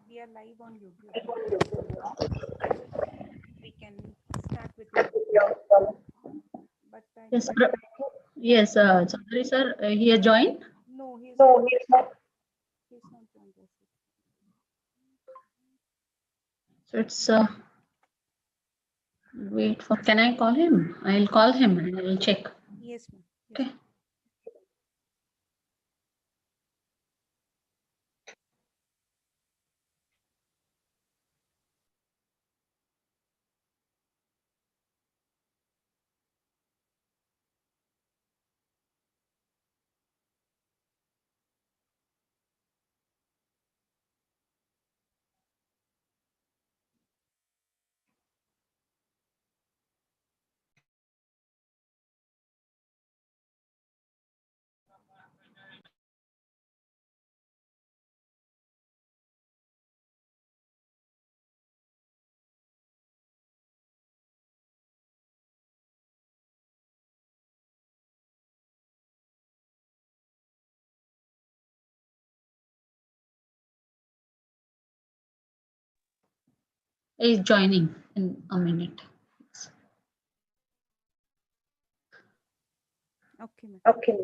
We are live on YouTube. We can start with your but Yes, yes, Chaudhary sir, he has joined. no, he's not joined us. So it's wait for. Can I call him? I'll call him and I'll check. Yes, ma'am. Okay. He's joining in a minute. Okay, ma'am. Okay.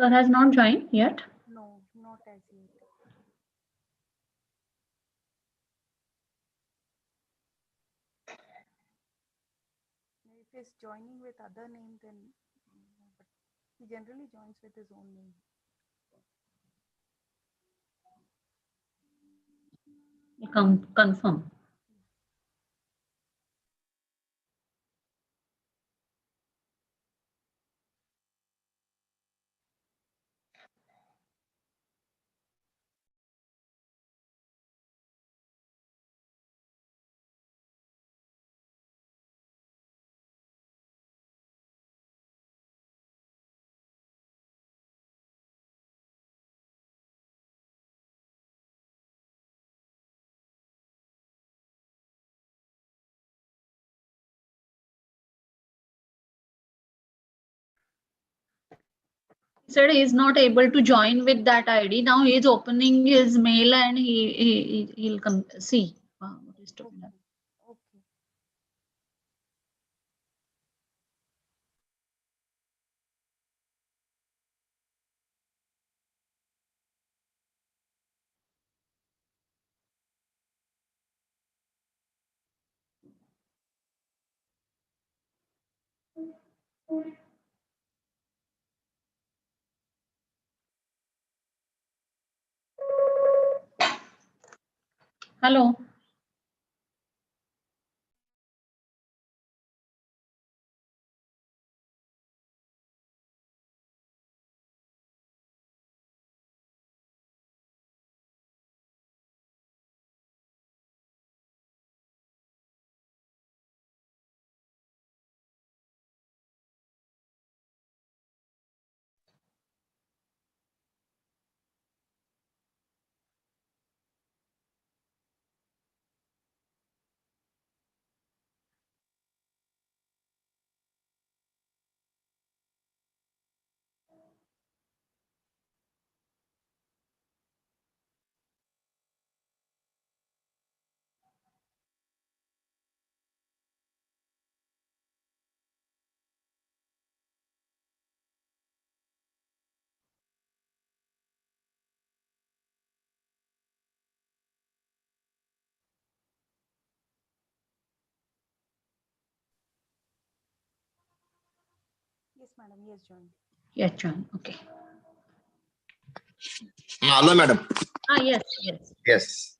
Sir has not joined yet. No, not as yet. If he's joining with other name, then but he generally joins with his own name. Confirm. He said he is not able to join with that ID. Now he is opening his mail and he'll come see what is to be done. Okay. Hello. Yes, madam. He has joined. Yes, John. Okay. Hello, madam. Yes. Yes.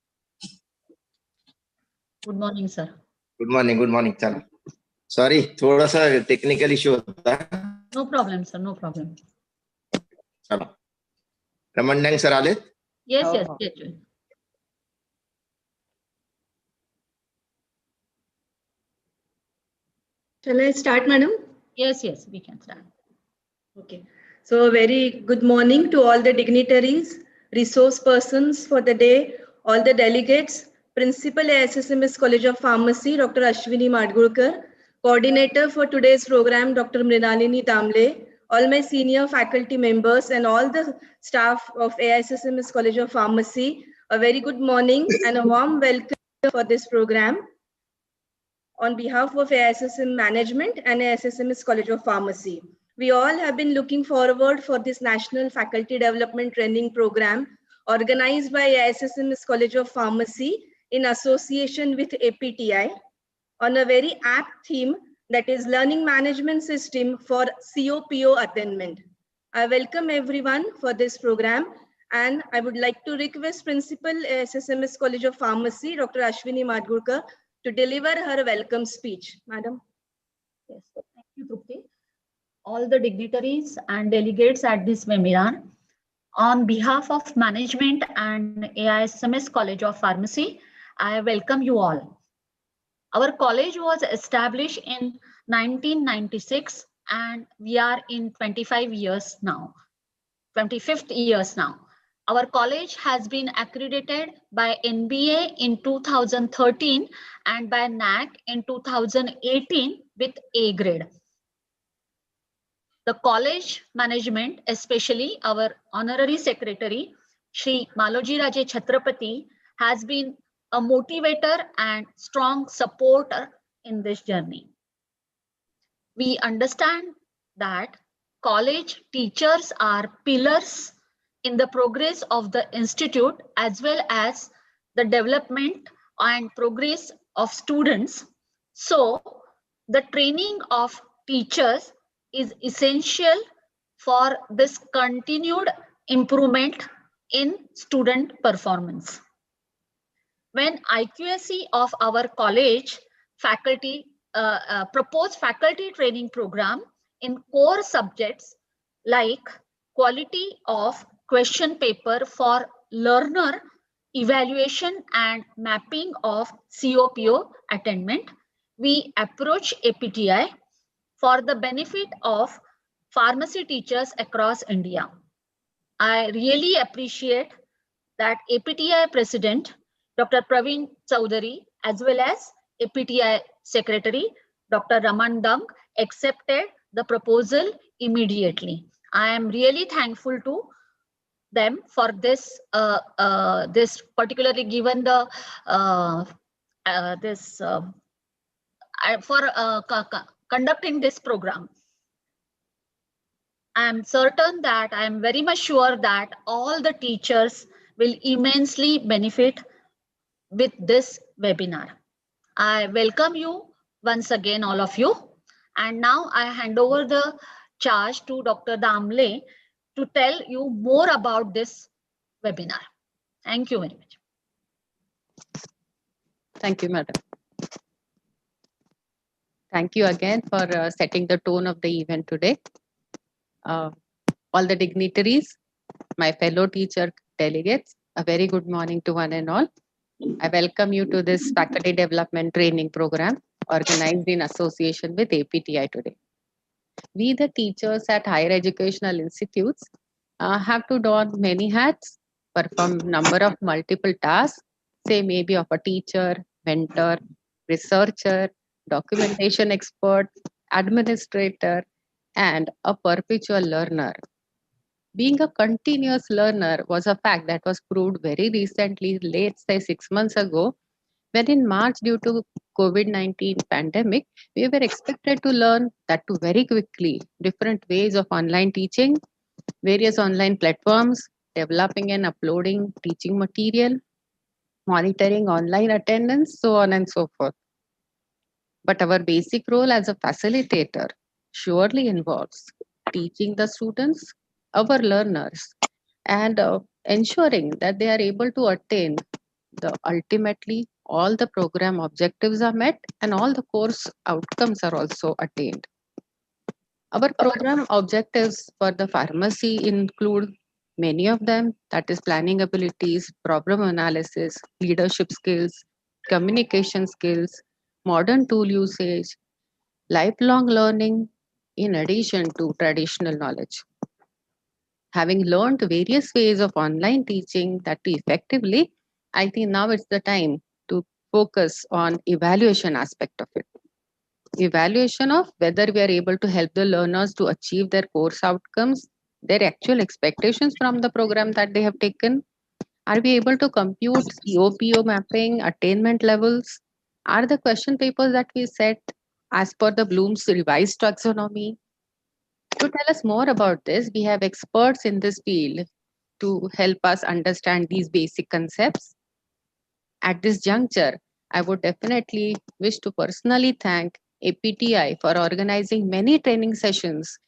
Good morning, sir. Good morning. चलो. Sorry, थोड़ा सा technical issue होता है. No problem, sir. No problem. चलो. Ramandang sir आले. Yes. John. Shall I start, madam? Yes, we can start. Okay. So very good morning to all the dignitaries, resource persons for the day, all the delegates, Principal ASSMS College of Pharmacy, Dr. Ashwini Madgurkar, Coordinator for today's program, Dr. Mrinalini Tamle, all my senior faculty members and all the staff of ASSMS College of Pharmacy, a very good morning and a warm welcome for this program. On behalf of ASSM Management and ASSMS College of Pharmacy. We all have been looking forward for this National Faculty Development Training Program organized by ASSMS College of Pharmacy in association with APTI on a very apt theme, that is Learning Management System for COPO Attainment. I welcome everyone for this program, and I would like to request Principal ASSMS College of Pharmacy, Dr. Ashwini Madgurkar, to deliver her welcome speech. Madam. Yes, thank you, Trupti. All the dignitaries and delegates at this webinar, on behalf of management and AISMS College of Pharmacy, I welcome you all. Our college was established in 1996 and we are in 25 years now, 25th years now. Our college has been accredited by NBA in 2013 and by NAC in 2018 with A grade. The college management, especially our honorary secretary, Shri Maloji Raje Chhatrapati, has been a motivator and strong supporter in this journey. We understand that college teachers are pillars in the progress of the institute as well as the development and progress of students. So, the training of teachers is essential for this continued improvement in student performance. When IQSC of our college faculty proposed faculty training program in core subjects like quality of question paper for learner evaluation and mapping of COPO attainment, we approach APTI for the benefit of pharmacy teachers across India. I really appreciate that APTI President Dr. Praveen Chowdhury as well as APTI Secretary Dr. Raman Dung accepted the proposal immediately. I am really thankful to them for this, this particularly given the for conducting this program. I am certain that I am very much sure that all the teachers will immensely benefit with this webinar. I welcome you once again, all of you. And now I hand over the charge to Dr. Damle to tell you more about this webinar. Thank you very much. Thank you, madam. Thank you again for setting the tone of the event today. All the dignitaries, my fellow teacher delegates, a very good morning to one and all. I welcome you to this faculty development training program organized in association with APTI today. We, the teachers at higher educational institutes, have to don many hats, perform number of multiple tasks, say maybe of a teacher, mentor, researcher, documentation expert, administrator, and a perpetual learner. Being a continuous learner was a fact that was proved very recently, late, say 6 months ago, when in March, due to COVID-19 pandemic, we were expected to learn that too very quickly, different ways of online teaching, various online platforms, developing and uploading teaching material, monitoring online attendance, so on and so forth. But our basic role as a facilitator surely involves teaching the students, our learners, and ensuring that they are able to attain the ultimately all the program objectives are met and all the course outcomes are also attained. Our program objectives for the pharmacy include many of them, that is planning abilities, problem analysis, leadership skills, communication skills, modern tool usage, lifelong learning, in addition to traditional knowledge. Having learned various ways of online teaching that effectively, I think now it's the time to focus on evaluation aspect of it. Evaluation of whether we are able to help the learners to achieve their course outcomes, their actual expectations from the program that they have taken. Are we able to compute COPO mapping, attainment levels? Are the question papers that we set as per the Bloom's revised taxonomy? To tell us more about this, we have experts in this field to help us understand these basic concepts. At this juncture, I would definitely wish to personally thank APTI for organizing many training sessions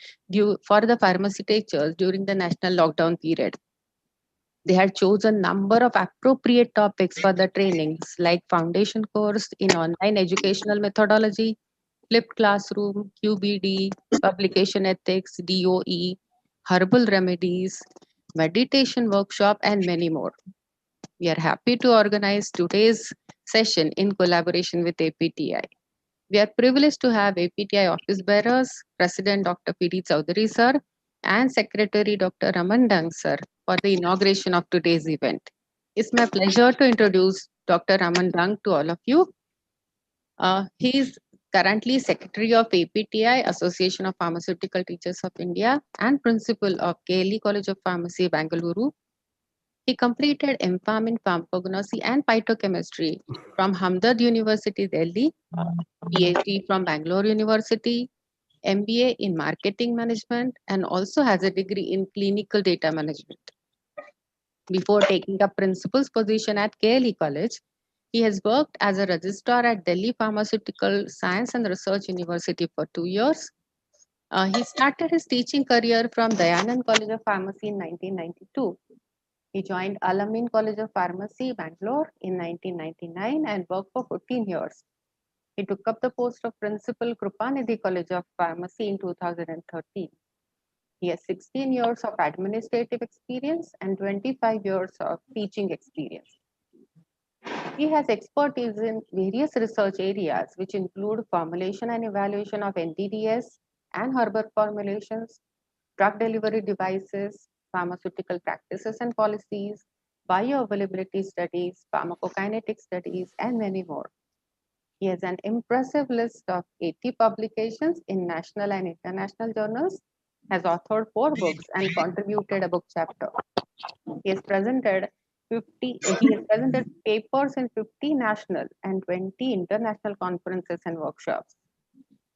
for the pharmacy teachers during the national lockdown period. They had chosen number of appropriate topics for the trainings like foundation course in online educational methodology, flipped classroom, QBD, publication ethics, DOE, herbal remedies, meditation workshop, and many more. We are happy to organize today's session in collaboration with APTI. We are privileged to have APTI office bearers, President Dr. P.D. Chowdhury sir, and Secretary Dr. Raman Dung sir for the inauguration of today's event. It's my pleasure to introduce Dr. Raman Dung to all of you. He is currently Secretary of APTI, Association of Pharmaceutical Teachers of India, and Principal of KLE College of Pharmacy, Bangalore. He completed MPharm in Pharmacognosy and Phytochemistry from Hamdard University, Delhi, PhD from Bangalore University, MBA in marketing management, and also has a degree in clinical data management. Before taking up principal's position at KLE College, he has worked as a registrar at Delhi Pharmaceutical Science and Research University for 2 years. He started his teaching career from Dayanand College of Pharmacy in 1992. He joined Al-Amin College of Pharmacy, Bangalore in 1999 and worked for 14 years. He took up the post of Principal Krupanidhi College of Pharmacy in 2013. He has 16 years of administrative experience and 25 years of teaching experience. He has expertise in various research areas, which include formulation and evaluation of NDDS and herbal formulations, drug delivery devices, pharmaceutical practices and policies, bioavailability studies, pharmacokinetic studies, and many more. He has an impressive list of 80 publications in national and international journals, has authored 4 books and contributed a book chapter. He has presented papers in 50 national and 20 international conferences and workshops.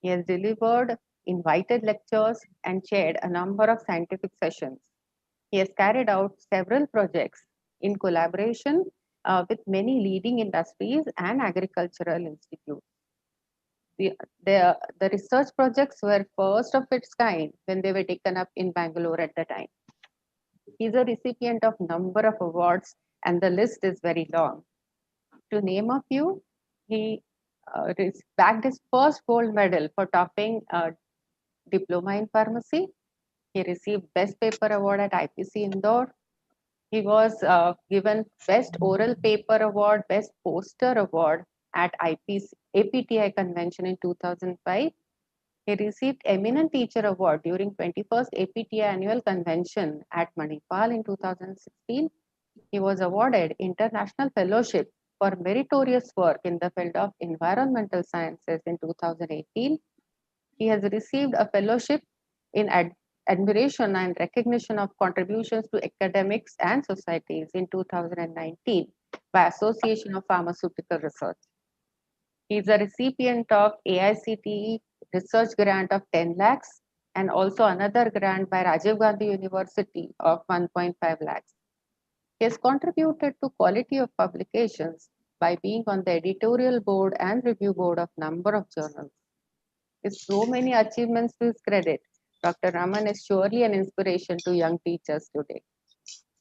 He has delivered invited lectures and chaired a number of scientific sessions. He has carried out several projects in collaboration with many leading industries and agricultural institutes. The research projects were first of its kind when they were taken up in Bangalore at the time. He is a recipient of number of awards and the list is very long. To name a few, he bagged his first gold medal for topping diploma in pharmacy. He received Best Paper Award at IPC Indore. He was given Best Oral Paper Award, Best Poster Award at APTI convention in 2005. He received Eminent Teacher Award during 21st APTI Annual Convention at Manipal in 2016. He was awarded International Fellowship for meritorious work in the field of environmental sciences in 2018. He has received a fellowship in admiration and recognition of contributions to academics and societies in 2019 by Association of Pharmaceutical Research. He is a recipient of AICTE research grant of 10 lakhs and also another grant by Rajiv Gandhi University of 1.5 lakhs. He has contributed to quality of publications by being on the editorial board and review board of number of journals. With so many achievements to his credit, Dr. Raman is surely an inspiration to young teachers today.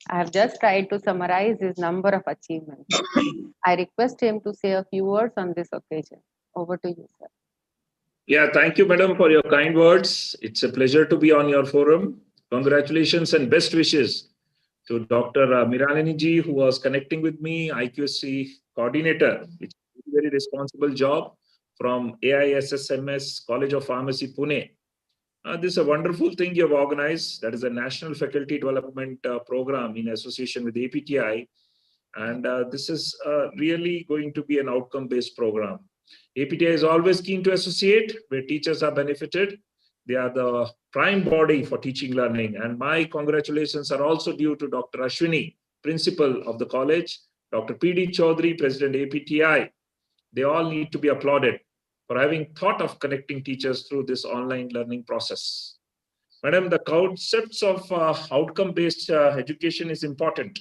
I have just tried to summarize his number of achievements. I request him to say a few words on this occasion. Over to you, sir. Yeah, thank you, madam, for your kind words. It's a pleasure to be on your forum. Congratulations and best wishes to Dr. Miralini ji, who was connecting with me, IQSC coordinator, which is a very responsible job from AISSMS College of Pharmacy, Pune. This is a wonderful thing you have organized. That is a National Faculty Development Program in association with APTI. And this is really going to be an outcome-based program. APTI is always keen to associate where teachers are benefited. They are the prime body for teaching learning. And my congratulations are also due to Dr. Ashwini, principal of the college, Dr. P.D. Chaudhary, president APTI. They all need to be applauded for having thought of connecting teachers through this online learning process. Madam, the concepts of outcome-based education is important.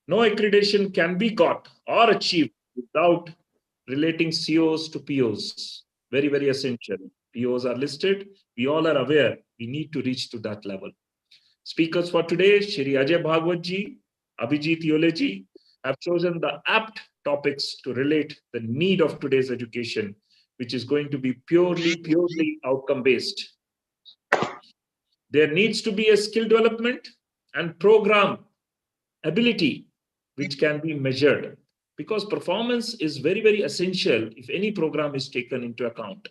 No accreditation can be got or achieved without relating COs to POs. Very, very essential. POs are listed. We all are aware we need to reach to that level. Speakers for today, Shri Ajay Bhagwat ji, Abhijit Yole ji, have chosen the apt topics to relate the need of today's education, which is going to be purely outcome-based. There needs to be a skill development and program ability which can be measured, because performance is very, very essential if any program is taken into account.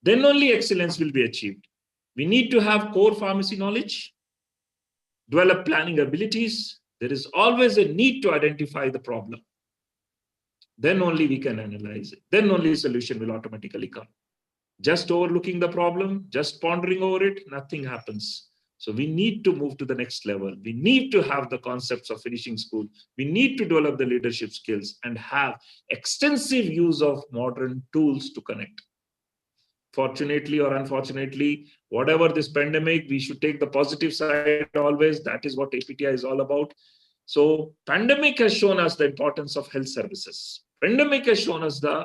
Then only excellence will be achieved. We need to have core pharmacy knowledge, develop planning abilities. There is always a need to identify the problem. Then only we can analyze it. Then only solution will automatically come. Just overlooking the problem, just pondering over it, nothing happens. So we need to move to the next level. We need to have the concepts of finishing school. We need to develop the leadership skills and have extensive use of modern tools to connect. fortunately or unfortunately, whatever this pandemic, we should take the positive side always. That is what APTI is all about. So pandemic has shown us the importance of health services. Pandemic has shown us the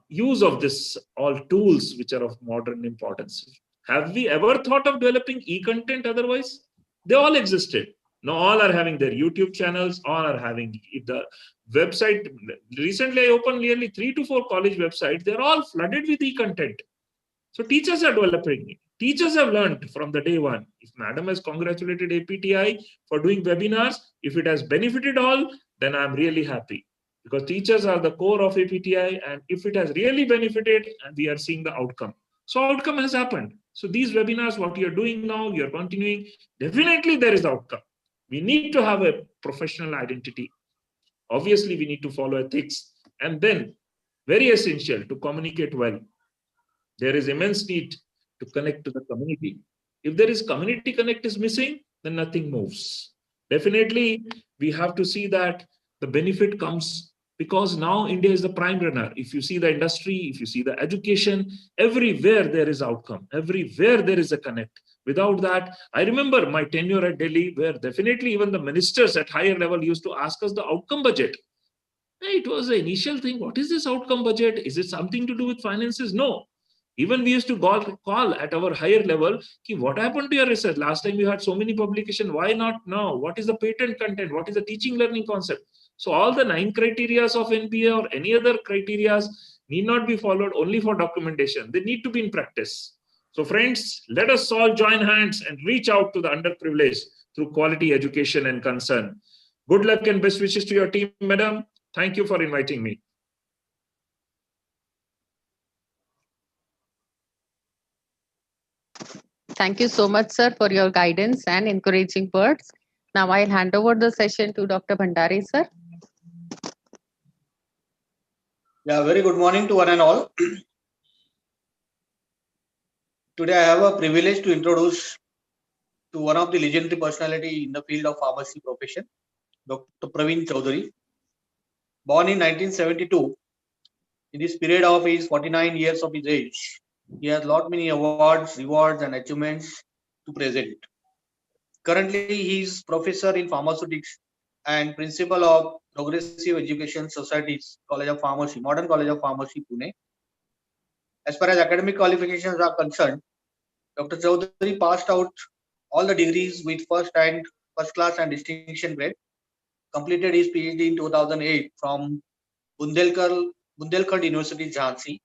use of this all tools which are of modern importance. Have we ever thought of developing e-content otherwise? They all existed. Now all are having their YouTube channels, all are having the website. Recently, I opened nearly 3 to 4 college websites. They're all flooded with e-content. So teachers are developing it. Teachers have learned from the day one. If madam has congratulated APTI for doing webinars, if it has benefited all, then I'm really happy. Because teachers are the core of APTI, and if it has really benefited, and we are seeing the outcome. So outcome has happened. So these webinars, what you're doing now, you're continuing, definitely there is outcome. We need to have a professional identity. Obviously, we need to follow ethics. And then, very essential, to communicate well. There is immense need to connect to the community. If there is community connect is missing, then nothing moves. Definitely, we have to see that the benefit comes because now India is the prime runner. If you see the industry, if you see the education, everywhere there is outcome. Everywhere there is a connect. Without that, I remember my tenure at Delhi, where definitely even the ministers at higher level used to ask us the outcome budget. It was the initial thing. What is this outcome budget? Is it something to do with finances? No. Even we used to call at our higher level, what happened to your research? Last time you had so many publications. Why not now? What is the patent content? What is the teaching learning concept? So all the 9 criteria of NPA or any other criteria need not be followed only for documentation. They need to be in practice. So friends, let us all join hands and reach out to the underprivileged through quality education and concern. Good luck and best wishes to your team, madam. Thank you for inviting me. Thank you so much, sir, for your guidance and encouraging words. Now I'll hand over the session to Dr. Bhandari, sir. Yeah, very good morning to one and all. Today I have a privilege to introduce to one of the legendary personality in the field of pharmacy profession, Dr. Praveen Chaudhary. Born in 1972, in this period of his 49 years of his age, he has lot many awards, rewards and achievements to present. Currently, he is professor in pharmaceutics and principal of Progressive Education Society's College of Pharmacy, Modern College of Pharmacy, Pune. As far as academic qualifications are concerned, Dr. Chaudhary passed out all the degrees with first class and distinction grade. Completed his PhD in 2008 from Bundelkhand University, Jhansi.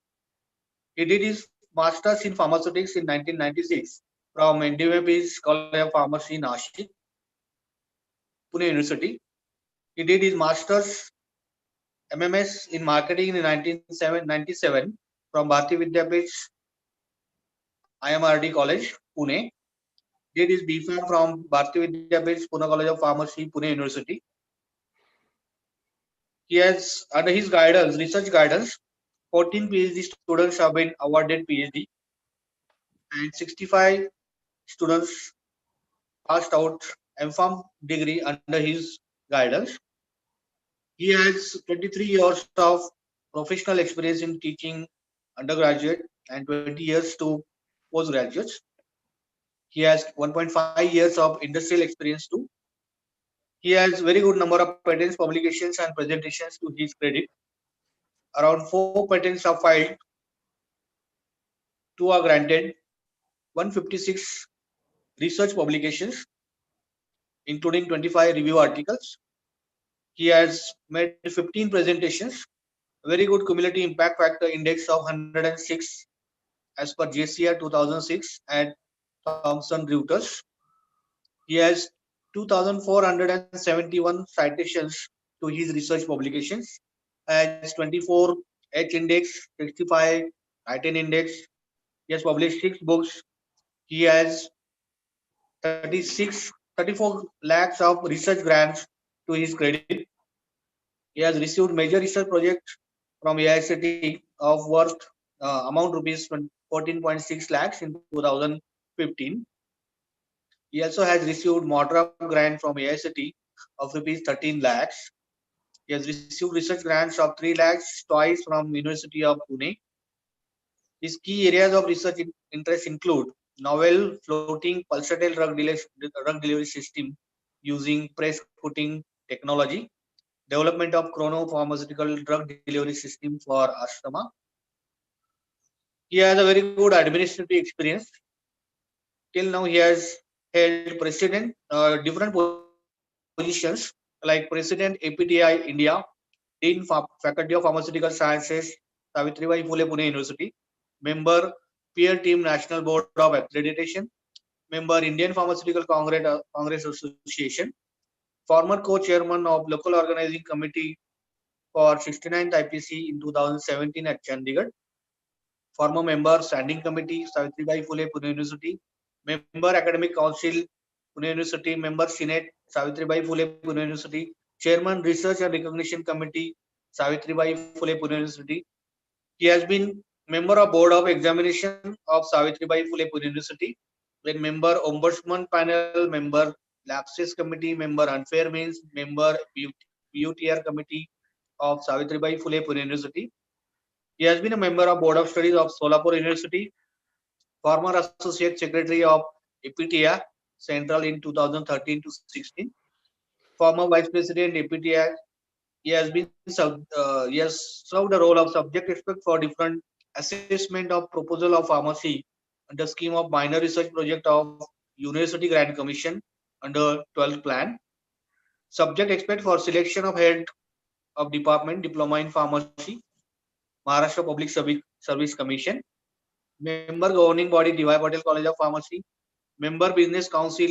He did his master's in pharmaceutics in 1996 from NDMP's College of Pharmacy, Nashik, Pune University. He did his master's MMS in marketing in 1997 from Bharati Vidyapeeth IMRD College, Pune. Did his BPharm from Bharati Vidyapeeth Pune College of Pharmacy, Pune University. He has, under his guidance, research guidance, 14 PhD students have been awarded PhD and 65 students passed out MPharm degree under his guidance. He has 23 years of professional experience in teaching undergraduate and 20 years to postgraduates. He has 1.5 years of industrial experience too. He has very good number of patents, publications and presentations to his credit. Around 4 patents are filed, 2 are granted, 156 research publications, including 25 review articles. He has made 15 presentations, very good cumulative impact factor index of 106 as per JCR 2006 and Thomson Reuters. He has 2,471 citations to his research publications, has 24 H index, 65 I-10 index. He has published 6 books. He has 34 lakhs of research grants to his credit. He has received major research projects from AICTE of worth amount rupees 14.6 lakhs in 2015. He also has received moderate grant from AICTE of rupees 13 lakhs. He has received research grants of 3 lakhs twice from University of Pune. His key areas of research interest include novel floating pulsatile drug delivery system using press coating technology, development of chronopharmaceutical drug delivery system for asthma. He has a very good administrative experience. Till now, he has held different positions like President APTI India, Dean Faculty of Pharmaceutical Sciences, Savitribai Phule Pune University, member Peer Team National Board of Accreditation, member Indian Pharmaceutical Congress Association, former co-chairman of Local Organizing Committee for 69th IPC in 2017 at Chandigarh, former member Standing Committee, Savitribai Phule Pune University, member Academic Council, Pune University, member Senate, Savitribai Phule Pune University, chairman Research and Recognition Committee, Savitribai Phule Pune University. He has been member of Board of Examination of Savitribai Phule Pune University, then member Ombudsman Panel, member Lapses Committee, member Unfair Means, member PUTR Committee of Savitribai Phule Pune University. He has been a member of Board of Studies of Solapur University, former Associate Secretary of APTI Central in 2013 to 16, former Vice President APTI. He has served the role of subject expert for different assessment of proposal of pharmacy under scheme of minor research project of University Grant Commission under 12th plan. Subject expert for selection of head of department diploma in pharmacy, Maharashtra Public Service Commission. Member governing body D.Y. Patel College of Pharmacy. Member Business Council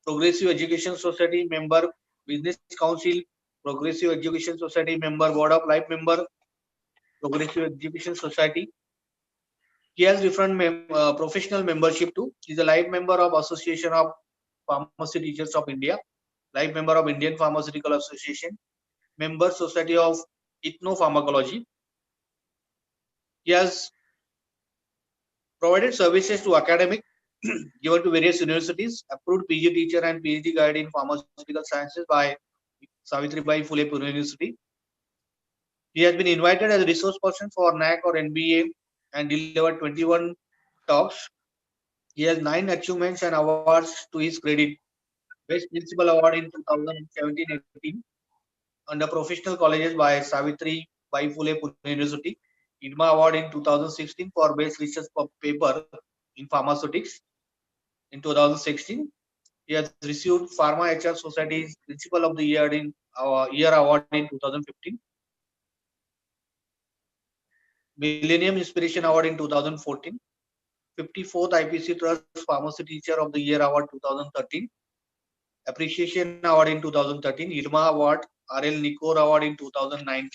Progressive Education Society. Member Business Council Progressive Education Society. Member Board of Life Member Progressive Education Society. He has different professional membership too. He is a life member of Association of Pharmacy Teachers of India, life member of Indian Pharmaceutical Association, member Society of Ethnopharmacology. He has provided services to academic given to various universities, approved PG teacher and PhD guide in pharmaceutical sciences by Savitribai Phule Pune University. He has been invited as a resource person for NAC or NBA and delivered 21 talks. He has 9 achievements and awards to his credit. Best Principal Award in 2017-18 under Professional Colleges by Savitri Bai Phule Pune University. IDMA Award in 2016 for Best Research Paper in Pharmaceutics. In 2016, he has received Pharma HR Society's Principal of the Year Award in 2015. Millennium Inspiration Award in 2014. 54th IPC Trust Pharmacy Teacher of the Year Award 2013. Appreciation Award in 2013. IDMA Award, RL Nikor Award in 2009.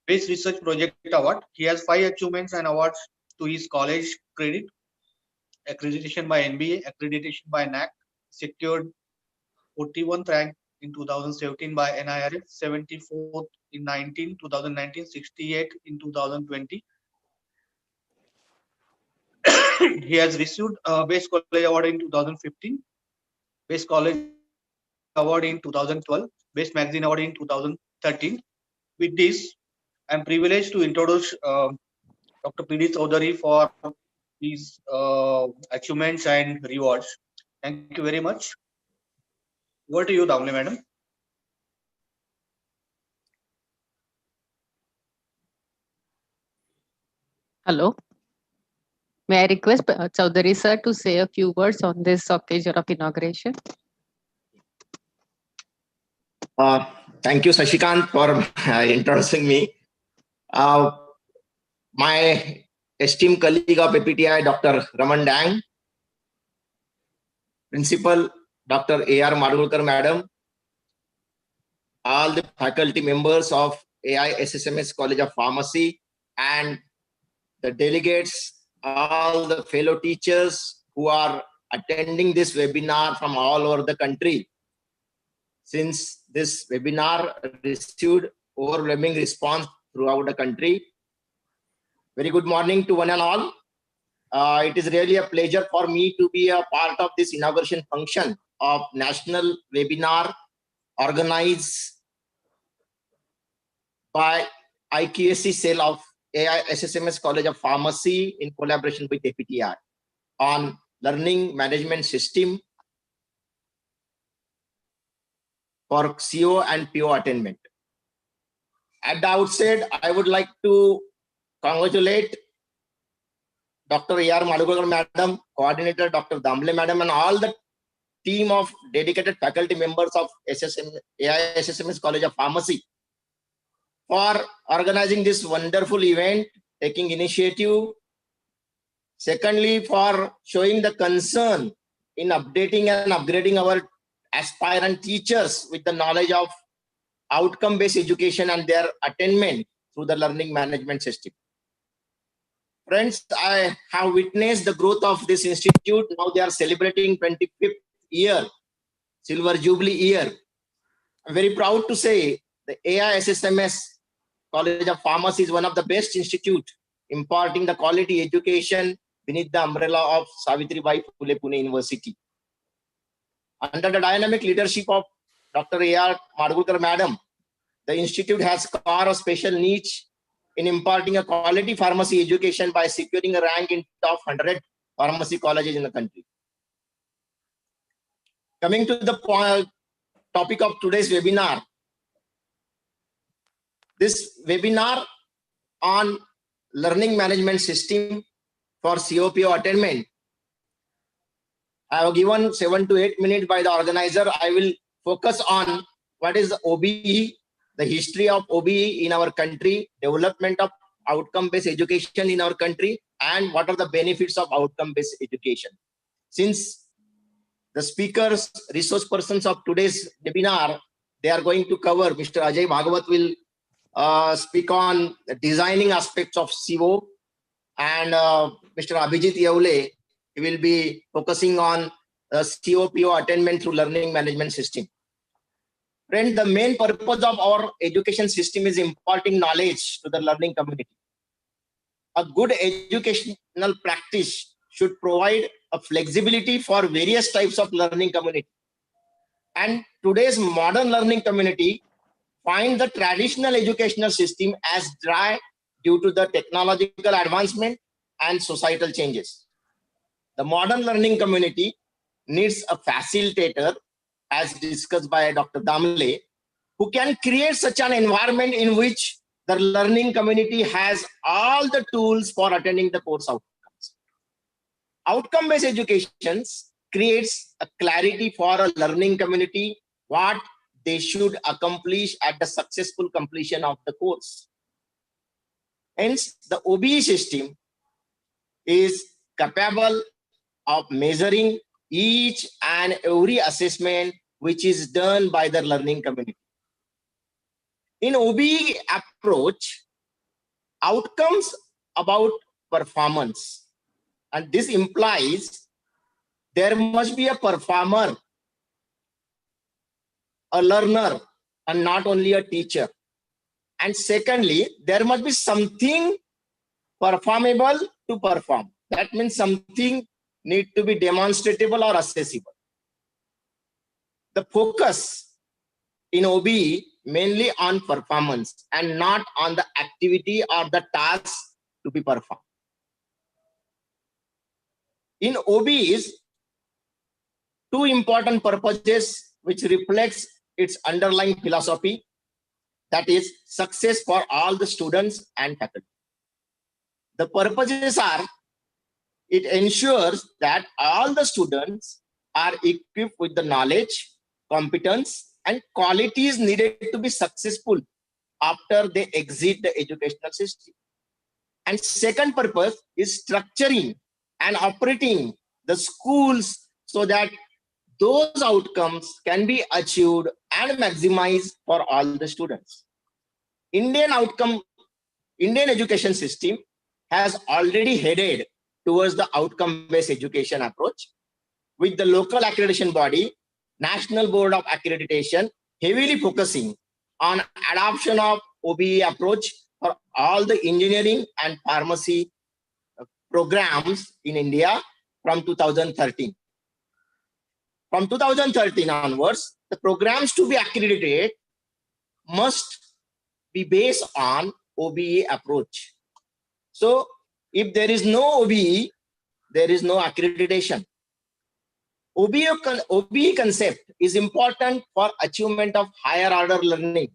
Best Research Project Award. He has 5 achievements and awards to his college credit. Accreditation by NBA, accreditation by NAC, secured 41th rank in 2017 by NIRF, 74th in 2019, 68th in 2020. He has received Best College Award in 2015, Best College Award in 2012, Best Magazine Award in 2013. With this, I am privileged to introduce Dr. P.D. Chaudhary for his achievements and rewards. Thank you very much. Over to you, Damle Madam. Hello. May I request Chaudhary sir to say a few words on this occasion of inauguration? Thank you, Sashikant, for introducing me. My esteemed colleague of APTI, Dr. Raman Dang, Principal Dr. A.R. Margulkar Madam, all the faculty members of AI SSMS College of Pharmacy, and the delegates, all the fellow teachers who are attending this webinar from all over the country. Since this webinar received overwhelming response throughout the country. Very good morning to one and all. It is really a pleasure for me to be a part of this inauguration function of national webinar organized by IQSC cell of AI SSMS College of Pharmacy in collaboration with APTI on learning management system for CO and PO attainment. At the outset, I would like to congratulate Dr. A.R. Madhukar Madam, Coordinator Dr. Damble Madam, and all the team of dedicated faculty members of AI SSMS College of Pharmacy for organizing this wonderful event, taking initiative. Secondly, for showing the concern in updating and upgrading our aspirant teachers with the knowledge of outcome-based education and their attainment through the learning management system. Friends, I have witnessed the growth of this institute. Now they are celebrating 25th year, Silver Jubilee year. I'm very proud to say the AI SSMS College of Pharmacy is one of the best institute imparting the quality education beneath the umbrella of Savitribai Phule Pune University. Under the dynamic leadership of Dr. A.R. Madhukar Madam, the institute has carved a special niche in imparting a quality pharmacy education by securing a rank in top 100 pharmacy colleges in the country. Coming to the topic of today's webinar, this webinar on learning management system for COPO attainment, I have given 7 to 8 minutes by the organizer. I will focus on what is the OBE, the history of OBE in our country, development of outcome-based education in our country, and what are the benefits of outcome-based education. Since the speakers, resource persons of today's webinar, they are going to cover, Mr. Ajay Bhagavat will speak on the designing aspects of CO, and Mr. Abhijit Yaule will be focusing on COPO attainment through learning management system. Friend, the main purpose of our education system is imparting knowledge to the learning community. A good educational practice should provide a flexibility for various types of learning community. And today's modern learning community find the traditional educational system as dry due to the technological advancement and societal changes. The modern learning community needs a facilitator, as discussed by Dr. Damle, who can create such an environment in which the learning community has all the tools for attaining the course outcomes. Outcome-based education creates a clarity for a learning community what they should accomplish at the successful completion of the course. Hence, the OBE system is capable of measuring each and every assessment which is done by the learning community. In OBE approach, outcomes about performance, and this implies there must be a performer, a learner, and not only a teacher. And secondly, there must be something performable to perform. That means something need to be demonstrable or accessible. The focus in OBE mainly on performance and not on the activity or the task to be performed. In OBEs, two important purposes which reflects its underlying philosophy, that is success for all the students and faculty. The purposes are, it ensures that all the students are equipped with the knowledge, competence, and qualities needed to be successful after they exit the educational system. And second purpose is structuring and operating the schools so that those outcomes can be achieved and maximized for all the students. Indian education system has already headed towards the outcome-based education approach, with the local accreditation body, National Board of Accreditation, heavily focusing on adoption of OBE approach for all the engineering and pharmacy programs in India from 2013. From 2013 onwards, the programs to be accredited must be based on OBE approach. So if there is no OBE, there is no accreditation. OBE concept is important for achievement of higher order learning.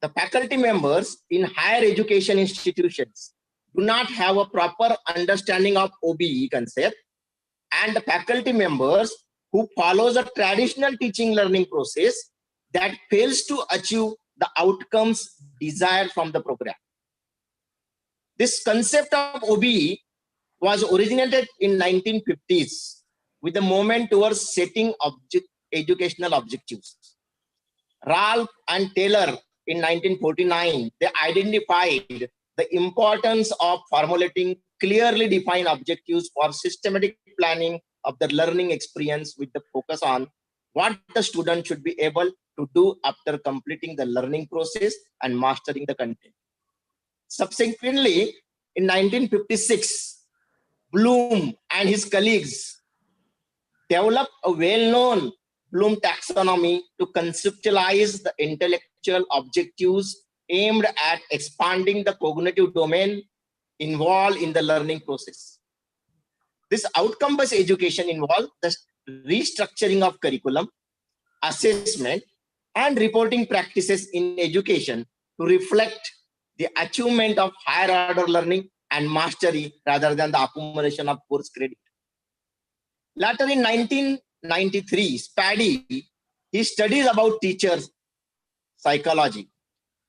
The faculty members in higher education institutions do not have a proper understanding of OBE concept, and the faculty members who follows a traditional teaching learning process that fails to achieve the outcomes desired from the program. This concept of OBE was originated in 1950s with the movement towards setting educational objectives. Ralph and Taylor in 1949, they identified the importance of formulating clearly defined objectives for systematic planning of the learning experience with the focus on what the student should be able to do after completing the learning process and mastering the content. Subsequently, in 1956, Bloom and his colleagues developed a well-known Bloom taxonomy to conceptualize the intellectual objectives aimed at expanding the cognitive domain involved in the learning process. This outcome-based education involves the restructuring of curriculum, assessment, and reporting practices in education to reflect the achievement of higher order learning and mastery rather than the accumulation of course credit. Later in 1993, Spaddy, he studies about teachers' psychology.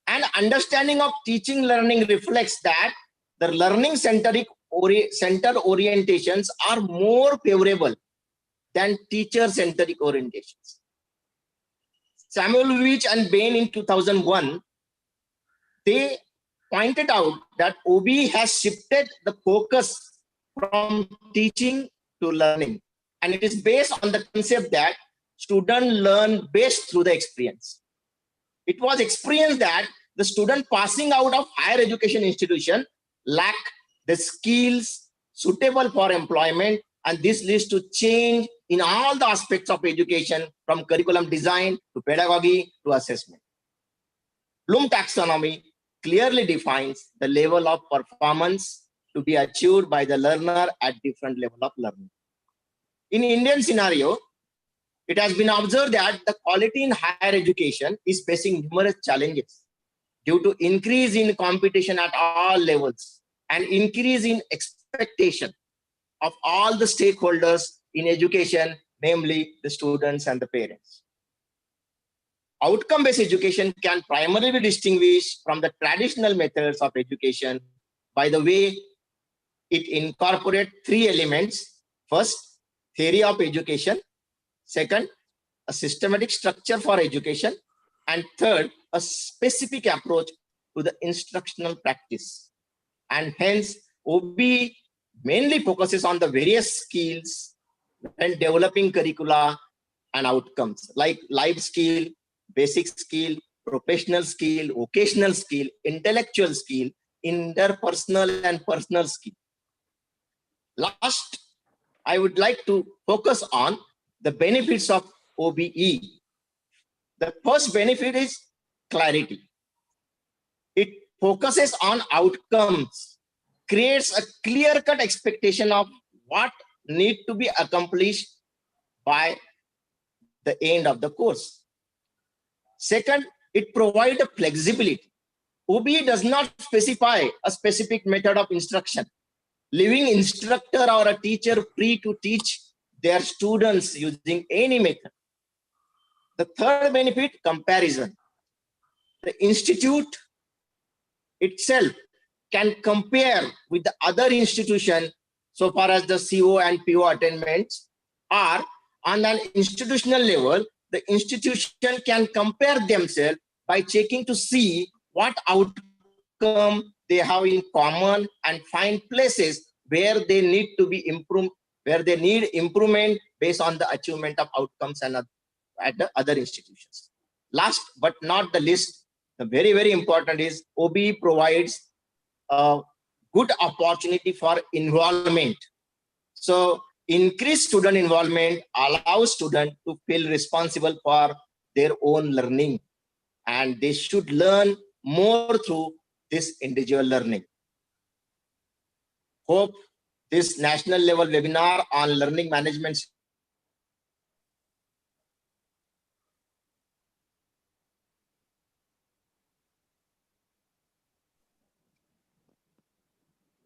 And understanding of teaching learning reflects that the learning centered orientations are more favorable than teacher-centered orientations. Samuel Witch and Bain in 2001, they pointed out that OBE has shifted the focus from teaching to learning. And it is based on the concept that students learn best through the experience. It was experienced that the student passing out of higher education institution lack the skills suitable for employment, and this leads to change in all the aspects of education, from curriculum design to pedagogy to assessment. Bloom taxonomy clearly defines the level of performance to be achieved by the learner at different level of learning. In Indian scenario, it has been observed that the quality in higher education is facing numerous challenges due to increase in competition at all levels and increase in expectation of all the stakeholders in education, namely the students and the parents. Outcome-based education can primarily be distinguished from the traditional methods of education by the way it incorporates three elements. First, theory of education. Second, a systematic structure for education. And third, a specific approach to the instructional practice. And hence, OBE mainly focuses on the various skills when developing curricula and outcomes like life skill, basic skill, professional skill, vocational skill, intellectual skill, interpersonal and personal skill. Last, I would like to focus on the benefits of OBE. The first benefit is clarity. It focuses on outcomes, creates a clear-cut expectation of what need to be accomplished by the end of the course. Second, it provides a flexibility. OBE does not specify a specific method of instruction, leaving instructor or a teacher free to teach their students using any method. The third benefit, comparison. The institute itself can compare with the other institution so far as the CO and PO attainments are. On an institutional level, the institution can compare themselves by checking to see what outcome they have in common and find places where they need to be improved, where they need improvement based on the achievement of outcomes and at the other institutions. Last but not the least, the very, very important is OBE provides a good opportunity for involvement. So increased student involvement allows students to feel responsible for their own learning, and they should learn more through this individual learning. Hope this national level webinar on learning management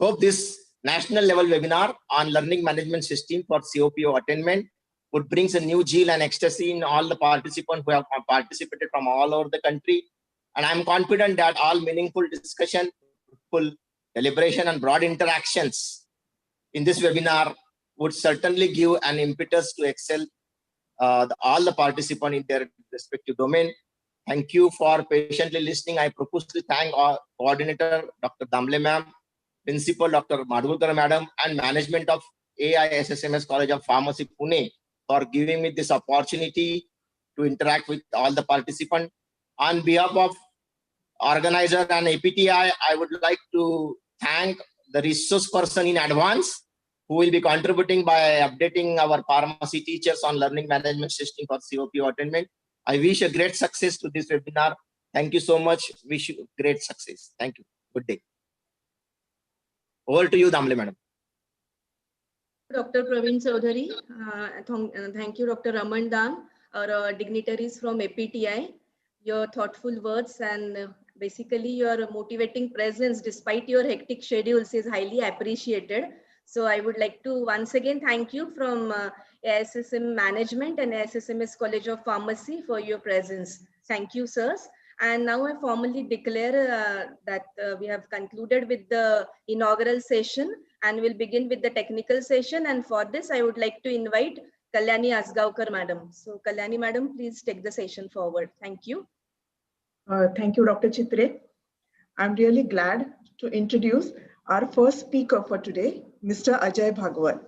Hope this national level webinar on learning management system for COPO attainment would bring a new zeal and ecstasy in all the participants who have participated from all over the country. And I'm confident that all meaningful discussion, full deliberation and broad interactions in this webinar would certainly give an impetus to excel all the participants in their respective domain. Thank you for patiently listening. I propose to thank our coordinator, Dr. Damle ma'am, Principal Dr. Madhulkar Madam, and management of AI SSMS College of Pharmacy, Pune, for giving me this opportunity to interact with all the participants. On behalf of organizer and APTI, I would like to thank the resource person in advance who will be contributing by updating our pharmacy teachers on learning management system for COPO attainment. I wish a great success to this webinar. Thank you so much. Wish you great success. Thank you. Good day. Over to you, Damle Madam. Dr. Praveen Chaudhary. Thank you, Dr. Raman Dan, our dignitaries from APTI. Your thoughtful words and basically your motivating presence despite your hectic schedules is highly appreciated. So I would like to once again thank you from ASSM Management and ASSMS College of Pharmacy for your presence. Thank you, sirs. And now I formally declare that we have concluded with the inaugural session and we'll begin with the technical session. And for this, I would like to invite Kalyani Asgaonkar Madam. So Kalyani Madam, please take the session forward. Thank you. Thank you, Dr. Chitre. I'm really glad to introduce our first speaker for today, Mr. Ajay Bhagwat.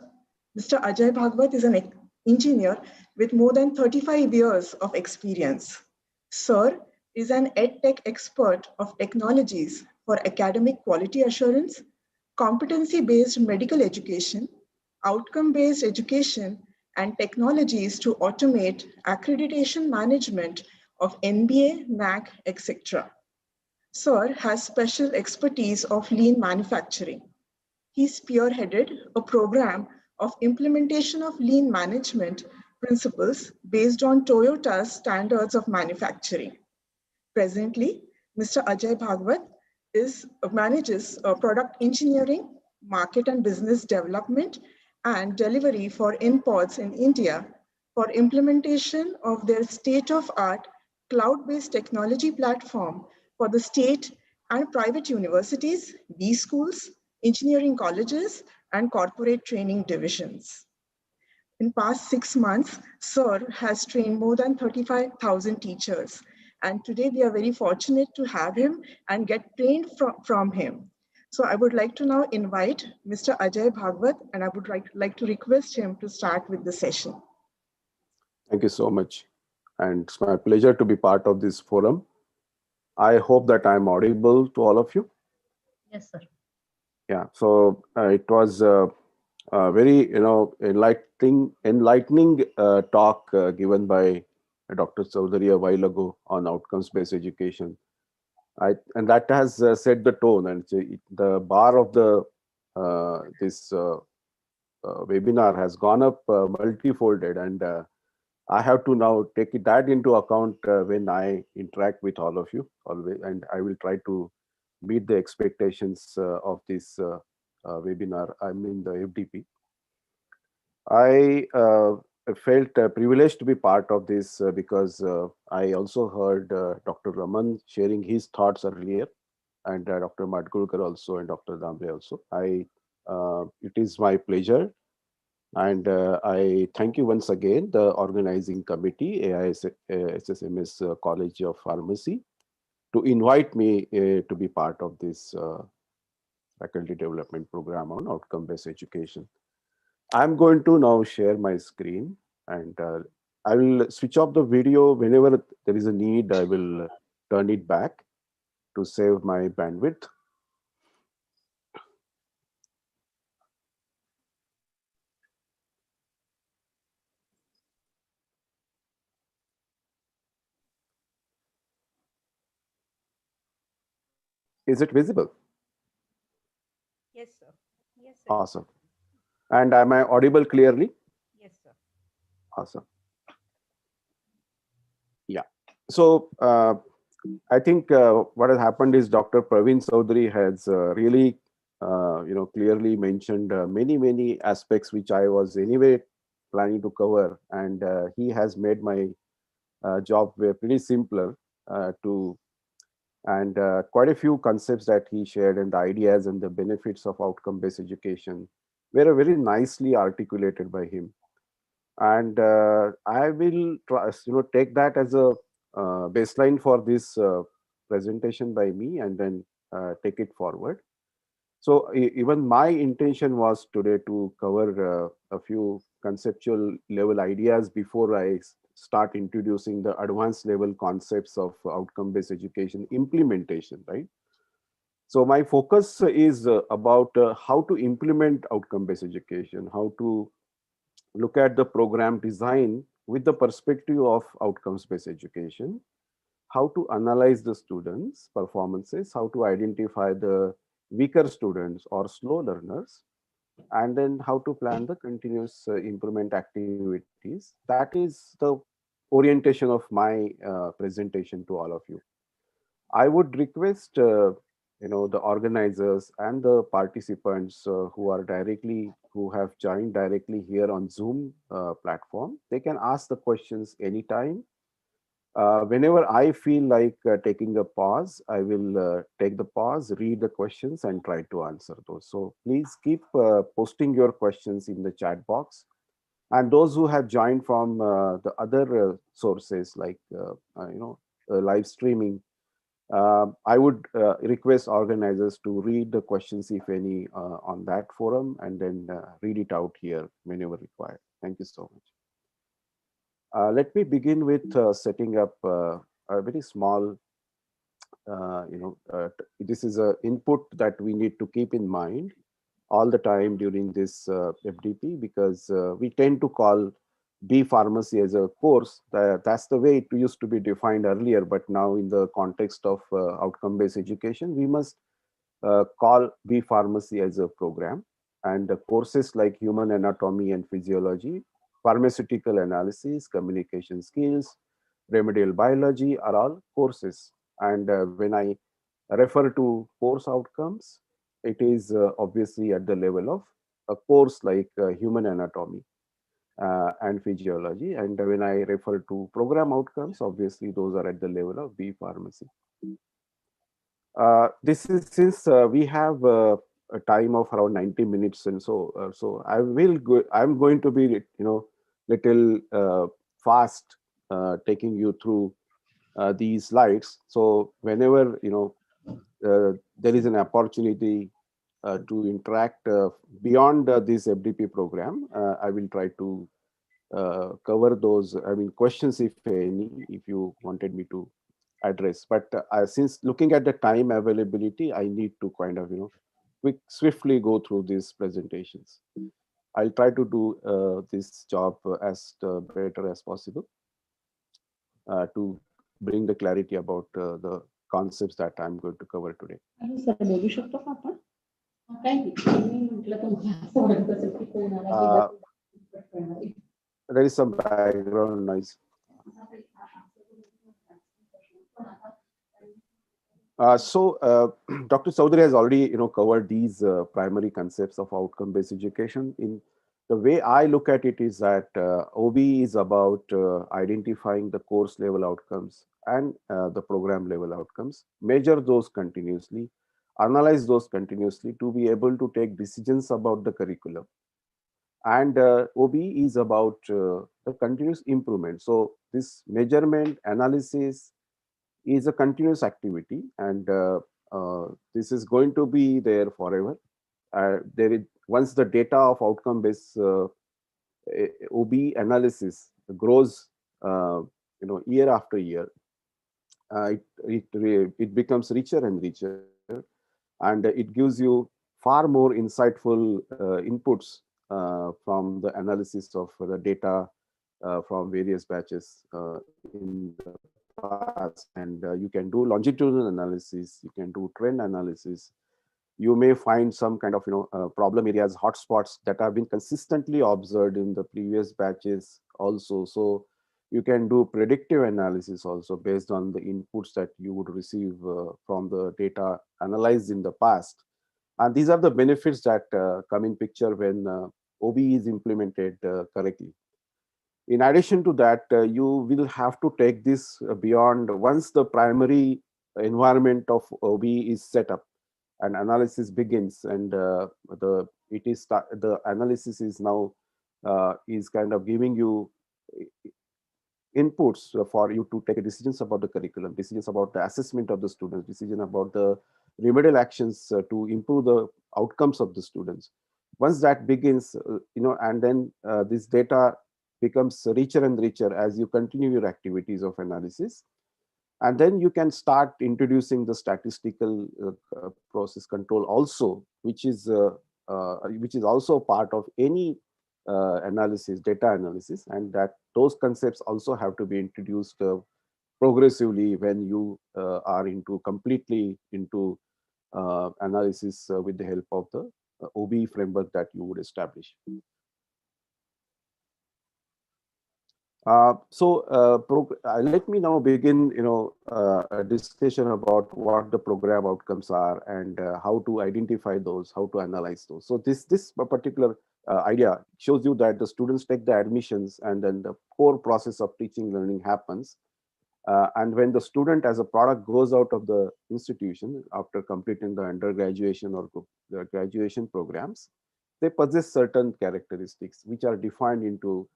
Mr. Ajay Bhagwat is an engineer with more than 35 years of experience. Sir is an EdTech expert of technologies for academic quality assurance, competency-based medical education, outcome-based education, and technologies to automate accreditation management of NBA, NAC, etc. Sir has special expertise of lean manufacturing. He spearheaded a program of implementation of lean management principles based on Toyota's standards of manufacturing. Presently, Mr. Ajay Bhagwat manages product engineering, market and business development, and delivery for imports in India for implementation of their state-of-art cloud-based technology platform for the state and private universities, B schools, engineering colleges, and corporate training divisions. In past 6 months, Sir has trained more than 35,000 teachers. And today we are very fortunate to have him and get trained from him. So I would like to now invite Mr. Ajay Bhagwat, and I would like to request him to start with the session. Thank you so much. And it's my pleasure to be part of this forum. I hope that I'm audible to all of you. Yes, sir. Yeah, so it was a very enlightening talk given by Dr. Chaudhary a while ago on outcomes-based education. And that has set the tone, and the bar of the this webinar has gone up multifolded, and I have to now take that into account when I interact with all of you always, and I will try to meet the expectations of this webinar. I mean the FDP. I felt privileged to be part of this because I also heard Dr. Raman sharing his thoughts earlier, and Dr. Madhulkar also, and Dr. Damle also. It is my pleasure, and I thank you once again, the organizing committee, SSMS College of Pharmacy, to invite me to be part of this faculty development program on outcome-based education. I'm going to now share my screen, and I will switch off the video whenever there is a need. I will turn it back to save my bandwidth. Is it visible? Yes, sir. Yes, sir. Awesome. And am I audible clearly? Yes, sir. Awesome. Yeah. So I think what has happened is Dr. Praveen Chaudhary has really, clearly mentioned many aspects which I was anyway planning to cover, and he has made my job pretty simpler to, and quite a few concepts that he shared and the ideas and the benefits of outcome-based education were very nicely articulated by him. And I will try, take that as a baseline for this presentation by me, and then take it forward. So even my intention was today to cover a few conceptual level ideas before I start introducing the advanced level concepts of outcome based education implementation, right? So my focus is about how to implement outcome based education, how to look at the program design with the perspective of outcomes based education, how to analyze the students performances, how to identify the weaker students or slow learners, and then how to plan the continuous improvement activities. That is the orientation of my presentation to all of you. I would request the organizers and the participants who have joined directly here on Zoom platform. They can ask the questions anytime. Whenever I feel like taking a pause, I will take the pause, read the questions, and try to answer those. So please keep posting your questions in the chat box. And those who have joined from the other sources like live streaming, I would request organizers to read the questions, if any, on that forum, and then read it out here whenever required. Thank you so much. Let me begin with setting up a very small, this is a input that we need to keep in mind all the time during this FDP, because we tend to call B pharmacy as a course. That's the way it used to be defined earlier, but now in the context of outcome-based education, we must call B pharmacy as a program. And the courses like human anatomy and physiology, pharmaceutical analysis, communication skills, remedial biology are all courses. And when I refer to course outcomes, it is obviously at the level of a course like human anatomy and physiology. And when I refer to program outcomes, obviously those are at the level of B pharmacy. This is since we have a time of around 90 minutes, and so I'm going to be little fast taking you through these slides. So whenever there is an opportunity to interact beyond this FDP program, I will try to cover those, questions, if any, if you wanted me to address. But since looking at the time availability, I need to kind of, swiftly go through these presentations. I'll try to do this job as better as possible to bring the clarity about the concepts that I'm going to cover today. There is some background noise. Dr. Chaudhary has already, covered these primary concepts of outcome-based education. In the way I look at it is that OB is about identifying the course level outcomes and the program level outcomes, measure those continuously, analyze those continuously to be able to take decisions about the curriculum. And OB is about the continuous improvement. So this measurement analysis is a continuous activity, and this is going to be there forever. There is, once the data of outcome-based OB analysis grows, year after year, it becomes richer and richer, and it gives you far more insightful inputs from the analysis of the data from various batches in the past. past, and you can do longitudinal analysis, you can do trend analysis. You may find some kind of problem areas, hotspots that have been consistently observed in the previous batches also. So you can do predictive analysis also based on the inputs that you would receive from the data analyzed in the past. And these are the benefits that come in picture when OBE is implemented correctly. In addition to that, you will have to take this beyond. Once the primary environment of OBE is set up and analysis begins, and the analysis is now is kind of giving you inputs for you to take decisions about the curriculum, decisions about the assessment of the students, decision about the remedial actions to improve the outcomes of the students. Once that begins, and then this data becomes richer and richer as you continue your activities of analysis. And then you can start introducing the statistical process control also, which is also part of any analysis, data analysis, and that those concepts also have to be introduced progressively when you are completely into analysis with the help of the OBE framework that you would establish. Let me now begin, a discussion about what the program outcomes are and how to identify those, how to analyze those. So this particular idea shows you that the students take the admissions, and then the core process of teaching learning happens. And when the student as a product goes out of the institution after completing the undergraduation or the graduation programs, they possess certain characteristics which are defined into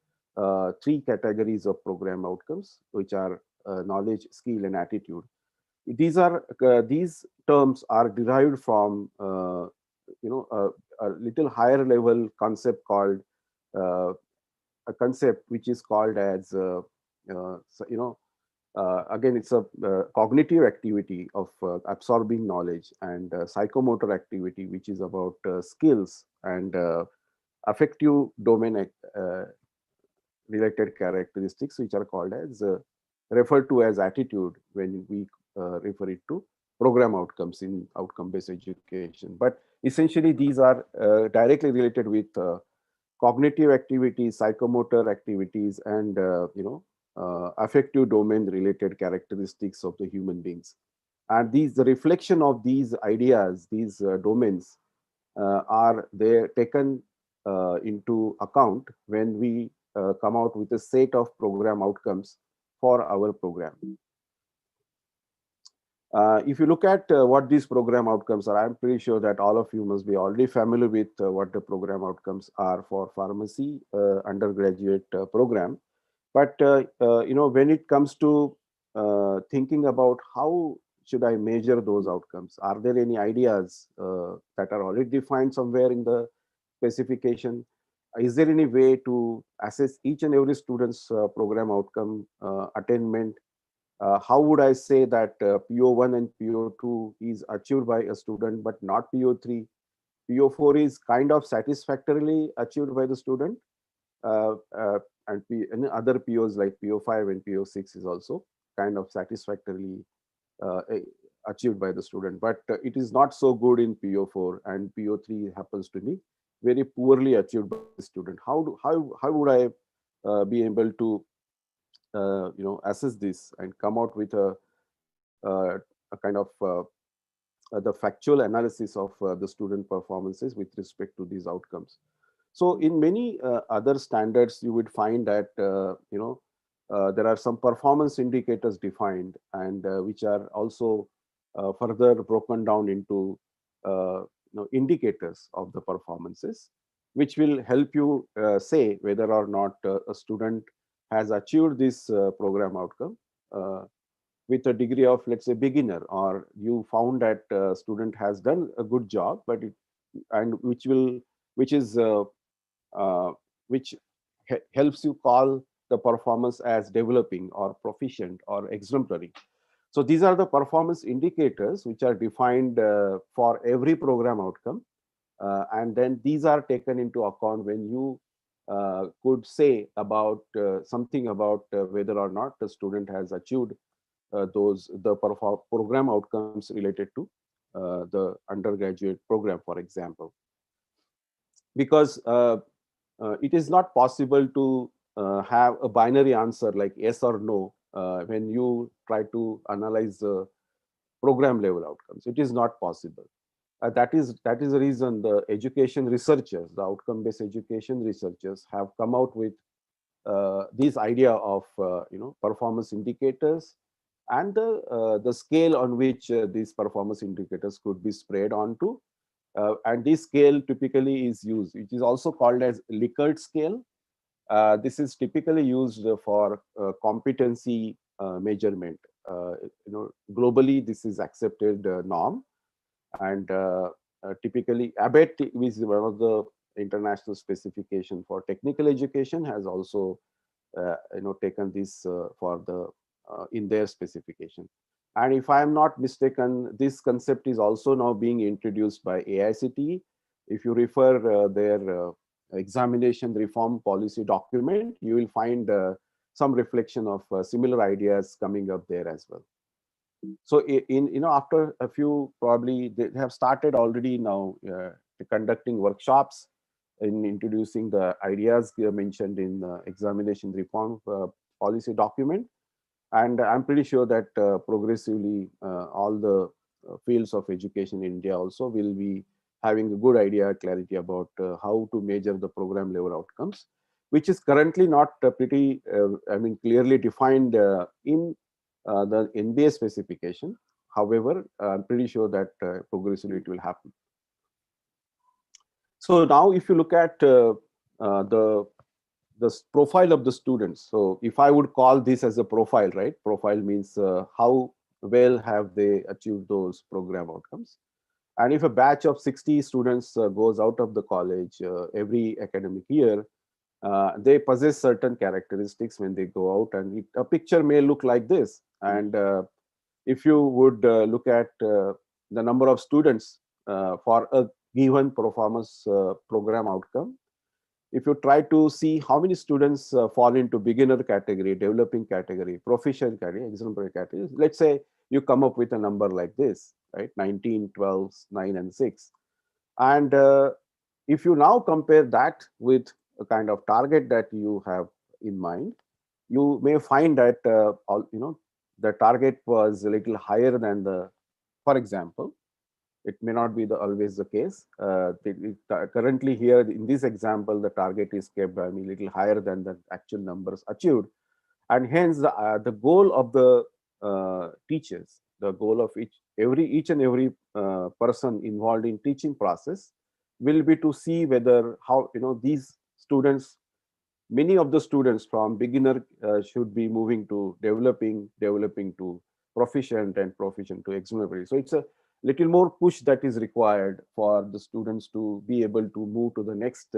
three categories of program outcomes, which are knowledge, skill, and attitude. These terms are derived from a little higher level concept called a concept which is called as again, it's a cognitive activity of absorbing knowledge, and psychomotor activity, which is about skills, and affective domain related characteristics, which are called as referred to as attitude when we refer it to program outcomes in outcome-based education. But essentially, these are directly related with cognitive activities, psychomotor activities, and affective domain related characteristics of the human beings. And the reflection of these ideas, these domains, are they taken into account when we come out with a set of program outcomes for our program. If you look at what these program outcomes are, I'm pretty sure that all of you must be already familiar with what the program outcomes are for pharmacy undergraduate program. But when it comes to thinking about how should I measure those outcomes, are there any ideas that are already defined somewhere in the specification? Is there any way to assess each and every student's program outcome attainment? How would I say that PO1 and PO2 is achieved by a student but not PO3? PO4 is kind of satisfactorily achieved by the student, and other POs like PO5 and PO6 is also kind of satisfactorily achieved by the student, but it is not so good in PO4, and PO3 happens to be very poorly achieved by the student. How would I be able to assess this and come out with a kind of the factual analysis of the student performances with respect to these outcomes? So in many other standards, you would find that there are some performance indicators defined, and which are also further broken down into indicators of the performances, which will help you say whether or not a student has achieved this program outcome with a degree of, let's say, beginner, or you found that student has done a good job, but which helps you call the performance as developing or proficient or exemplary. So these are the performance indicators which are defined for every program outcome. And then these are taken into account when you could say about something about whether or not the student has achieved the program outcomes related to the undergraduate program, for example. Because it is not possible to have a binary answer like yes or no when you try to analyze the program level outcomes. It is not possible. That is the reason the education researchers, the outcome-based education researchers, have come out with this idea of performance indicators and the scale on which these performance indicators could be spread onto. And this scale typically is used. It is also called as Likert scale. This is typically used for competency measurement. Globally, this is accepted norm, and typically ABET is one of the international specification for technical education, has also taken this for the in their specification. And if I am not mistaken, this concept is also now being introduced by AICTE. If you refer their examination reform policy document, you will find some reflection of similar ideas coming up there as well. So after a few, probably they have started already now conducting workshops in introducing the ideas mentioned in the examination reform policy document. And I'm pretty sure that progressively all the fields of education in India also will be having a good idea, clarity about how to measure the program level outcomes, which is currently not clearly defined in the NBA specification. However, I'm pretty sure that progressively it will happen. So now if you look at the profile of the students. So if I would call this as a profile, right? Profile means how well have they achieved those program outcomes. And if a batch of 60 students goes out of the college every academic year, they possess certain characteristics when they go out, and a picture may look like this. And if you would look at the number of students for a given performance program outcome, if you try to see how many students fall into beginner category, developing category, proficient category, exemplary category, let's say you come up with a number like this, right? 19, 12, 9, and 6. And if you now compare that with a kind of target that you have in mind, you may find that the target was a little higher than the, for example, it may not be always the case. Currently here in this example, the target is kept a little higher than the actual numbers achieved. And hence the goal of the teachers, the goal of each and every person involved in teaching process will be to see whether how these students, many of the students from beginner should be moving to developing to proficient, and proficient to exemplary. So it's a little more push that is required for the students to be able to move to the next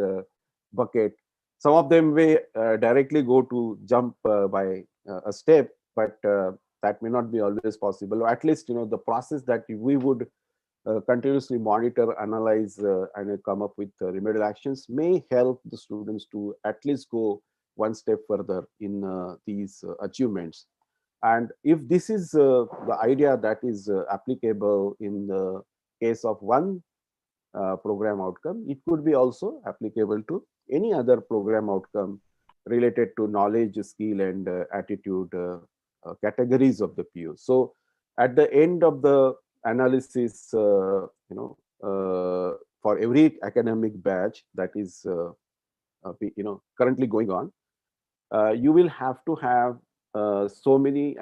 bucket. Some of them may directly go to jump by a step, but that may not be always possible. Or at least the process that we would continuously monitor, analyze, and come up with remedial actions may help the students to at least go one step further in these achievements. And if this is the idea that is applicable in the case of one program outcome, it could be also applicable to any other program outcome related to knowledge, skill, and attitude categories of the PU. So at the end of the analysis, for every academic batch that is currently going on, you will have to have so many,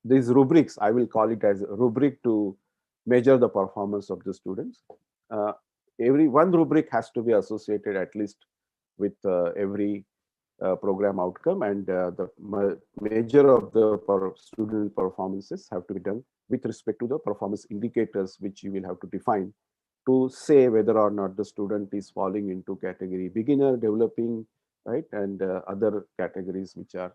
these rubrics, I will call it as a rubric to measure the performance of the students. Every one rubric has to be associated at least with every program outcome, and the measure of the student performances have to be done with respect to the performance indicators, which you will have to define to say whether or not the student is falling into category beginner, developing, right, and other categories which are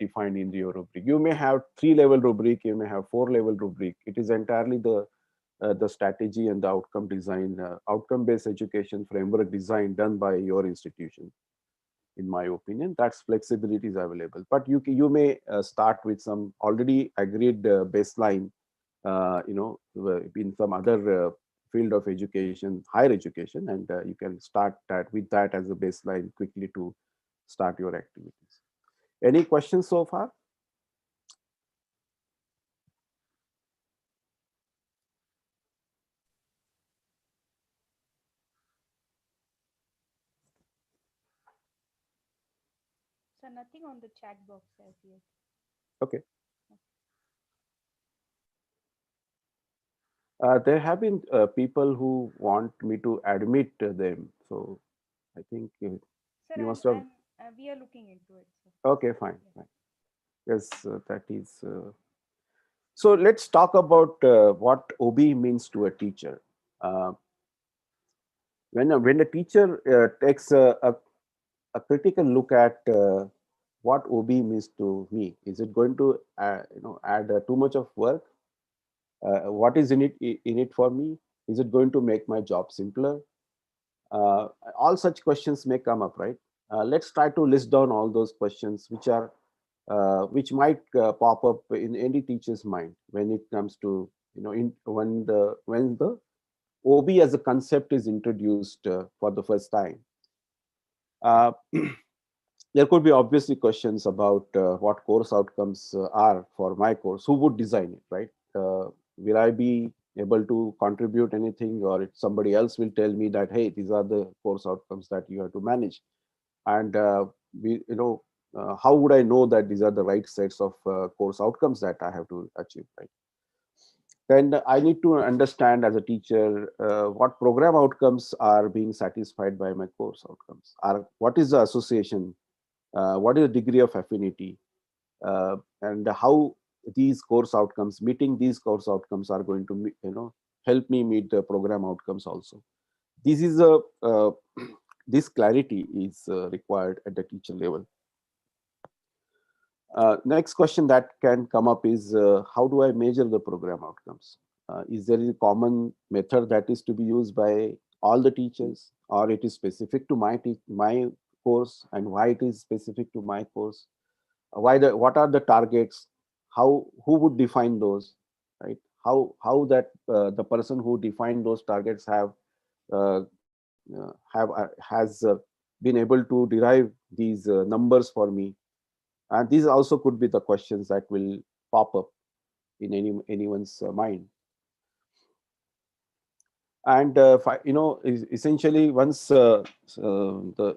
defined in your rubric. You may have 3-level rubric, you may have 4-level rubric. It is entirely the strategy and the outcome design, outcome-based education framework design done by your institution. in my opinion. That's flexibility is available, but you may start with some already agreed baseline, in some other field of education, higher education, and you can start that with that as a baseline quickly to start your activities. Any questions so far? So nothing on the chat box as yet. Okay. There have been people who want me to admit them, so I think Sir, you must have. we are looking into it. Sir. Okay, fine, fine. Yes, that is. So let's talk about what OB means to a teacher. Uh, when a teacher takes a critical look at what OB means to me, is it going to add too much of work? What is in it for me? Is it going to make my job simpler? All such questions may come up, right? Let's try to list down all those questions which might pop up in any teacher's mind when it comes to when the OB as a concept is introduced for the first time. There could be obviously questions about what course outcomes are for my course. Who would design it, right? Will I be able to contribute anything, or if somebody else will tell me that, hey, these are the course outcomes that you have to manage? And how would I know that these are the right sets of course outcomes that I have to achieve, right? Then I need to understand as a teacher what program outcomes are being satisfied by my course outcomes. What is the association? What is the degree of affinity? And how these course outcomes, meeting these course outcomes, are going to help me meet the program outcomes also. This is this clarity is required at the teacher level. Next question that can come up is how do I measure the program outcomes? Is there a common method that is to be used by all the teachers, or it is specific to my course, and why it is specific to my course? What are the targets? Who would define those, right? How that the person who defined those targets uh, has been able to derive these numbers for me? And these also could be the questions that will pop up in anyone's mind. And essentially, once the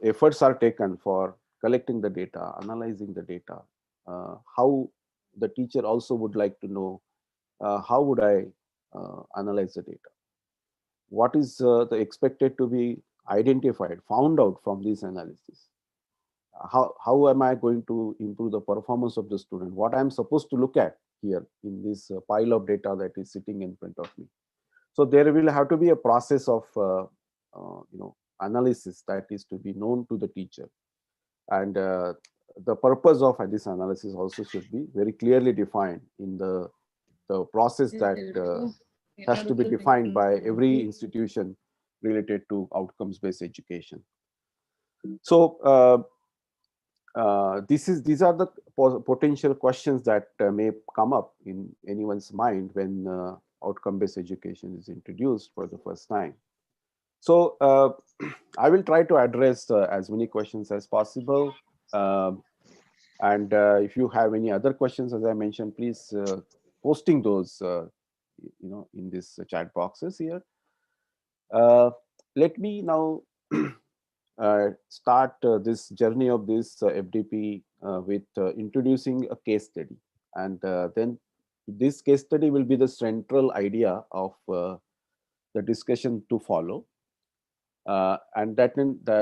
efforts are taken for collecting the data, analyzing the data, how the teacher also would like to know how would I analyze the data? What is the expected to be identified, found out from this analysis? How am I going to improve the performance of the student? What I'm supposed to look at here in this pile of data that is sitting in front of me? So there will have to be a process of analysis that is to be known to the teacher, and the purpose of this analysis also should be very clearly defined in the process that has to be defined by every institution related to outcomes-based education. So these are the potential questions that may come up in anyone's mind when outcome-based education is introduced for the first time. So I will try to address as many questions as possible. And if you have any other questions, as I mentioned, please posting those in this chat boxes here. Let me now start this journey of this FDP with introducing a case study. And then this case study will be the central idea of the discussion to follow. And that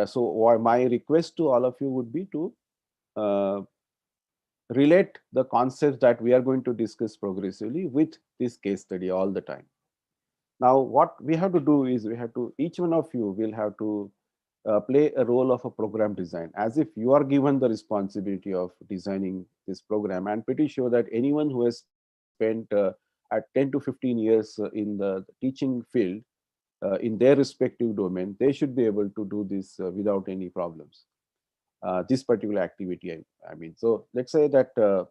so my request to all of you would be to relate the concepts that we are going to discuss progressively with this case study all the time. Now, what we have to do is each one of you will have to play a role of a program design, as if you are given the responsibility of designing this program. I'm pretty sure that anyone who has spent at 10 to 15 years in the teaching field in their respective domain, they should be able to do this without any problems. this particular activity. I mean, so let's say that there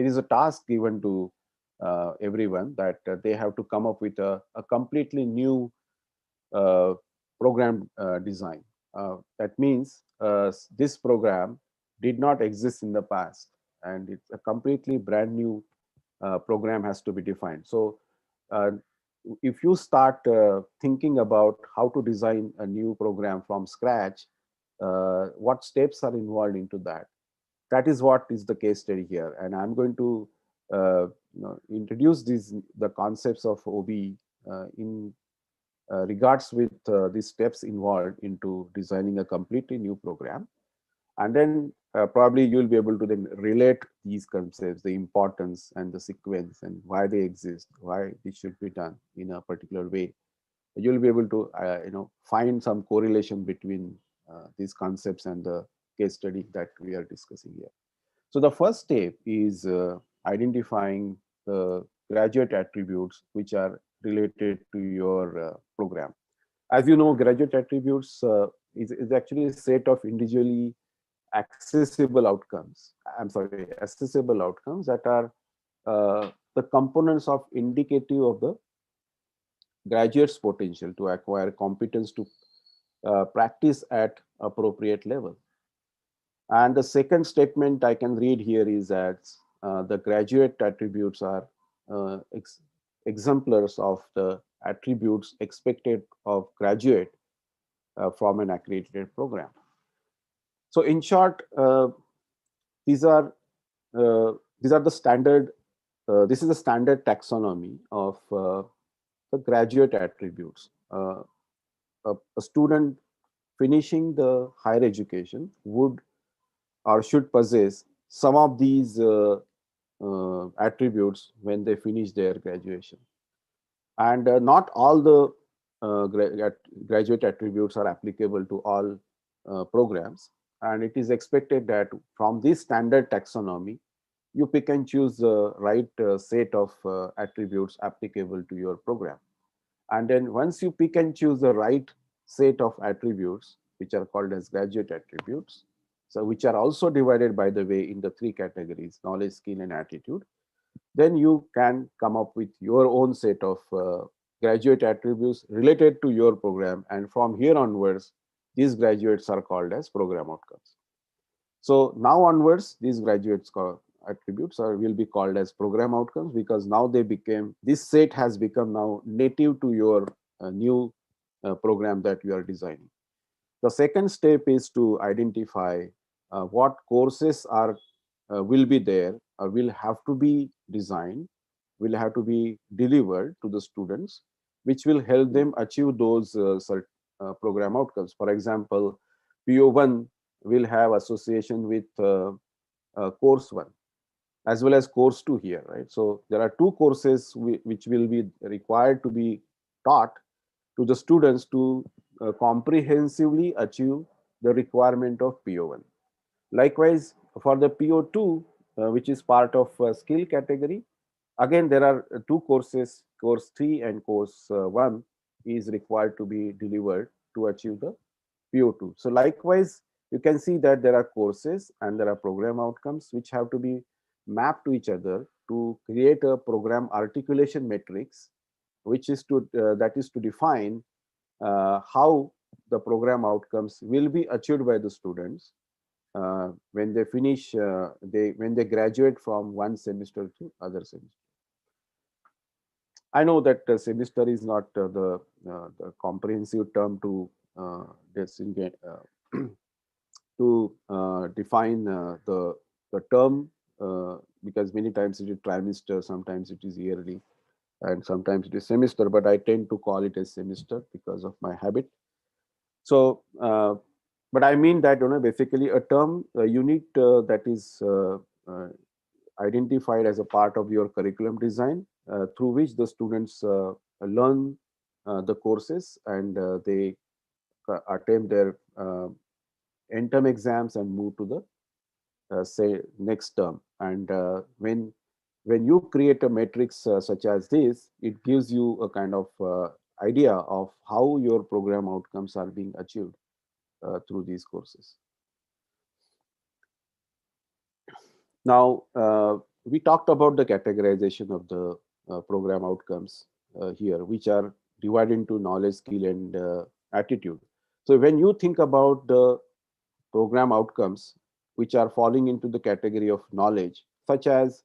is a task given to everyone that they have to come up with a completely new program design. That means this program did not exist in the past, and it's a completely brand new program has to be defined. So uh, if you start thinking about how to design a new program from scratch, what steps are involved into that? That is what is the case study here, and I'm going to introduce the concepts of OB in regards with the steps involved into designing a completely new program. And then probably you'll be able to then relate these concepts, the importance and the sequence and why they exist, why this should be done in a particular way. You'll be able to find some correlation between these concepts and the case study that we are discussing here. So the first step is identifying the graduate attributes which are related to your program. As you know, graduate attributes is actually a set of individually accessible outcomes. I'm sorry, accessible outcomes that are the components of indicative of the graduate's potential to acquire competence to practice at appropriate level. And the second statement I can read here is that the graduate attributes are exemplars of the attributes expected of graduate from an accredited program. So in short, these are the standard. This is the standard taxonomy of the graduate attributes. A student finishing the higher education would or should possess some of these attributes when they finish their graduation. And not all the graduate attributes are applicable to all programs. And it is expected that from this standard taxonomy, you pick and choose the right set of attributes applicable to your program. And then once you pick and choose the right set of attributes, which are called as graduate attributes, so which are also divided, by the way, in the three categories: knowledge, skill, and attitude, then you can come up with your own set of graduate attributes related to your program. And from here onwards, these graduates are called as program outcomes. So now onwards, these graduates attributes will be called as program outcomes, because now this set has become now native to your new program that you are designing. The second step is to identify what courses will be there or will have to be designed, will have to be delivered to the students, which will help them achieve those program outcomes. For example, PO1 will have association with course 1 as well as course 2 here, right? So there are two courses which will be required to be taught to the students to comprehensively achieve the requirement of PO1. Likewise, for the PO2, which is part of skill category, again, there are two courses, course 3 and course 1 is required to be delivered to achieve the PO2. So likewise, you can see that there are courses and there are program outcomes which have to be mapped to each other to create a program articulation matrix, which is that is to define how the program outcomes will be achieved by the students when they finish, when they graduate from one semester to other semester. I know that semester is not the comprehensive term to to define the term, because many times it is trimester, sometimes it is yearly, and sometimes it is semester, but I tend to call it as semester because of my habit. So, but I mean that, basically a term, a unit that is identified as a part of your curriculum design, through which the students learn the courses and they attempt their end term exams and move to the say next term. And when you create a matrix such as this, it gives you a kind of idea of how your program outcomes are being achieved. through these courses. Now, we talked about the categorization of the program outcomes here, which are divided into knowledge, skill, and attitude. So when you think about the program outcomes, which are falling into the category of knowledge, such as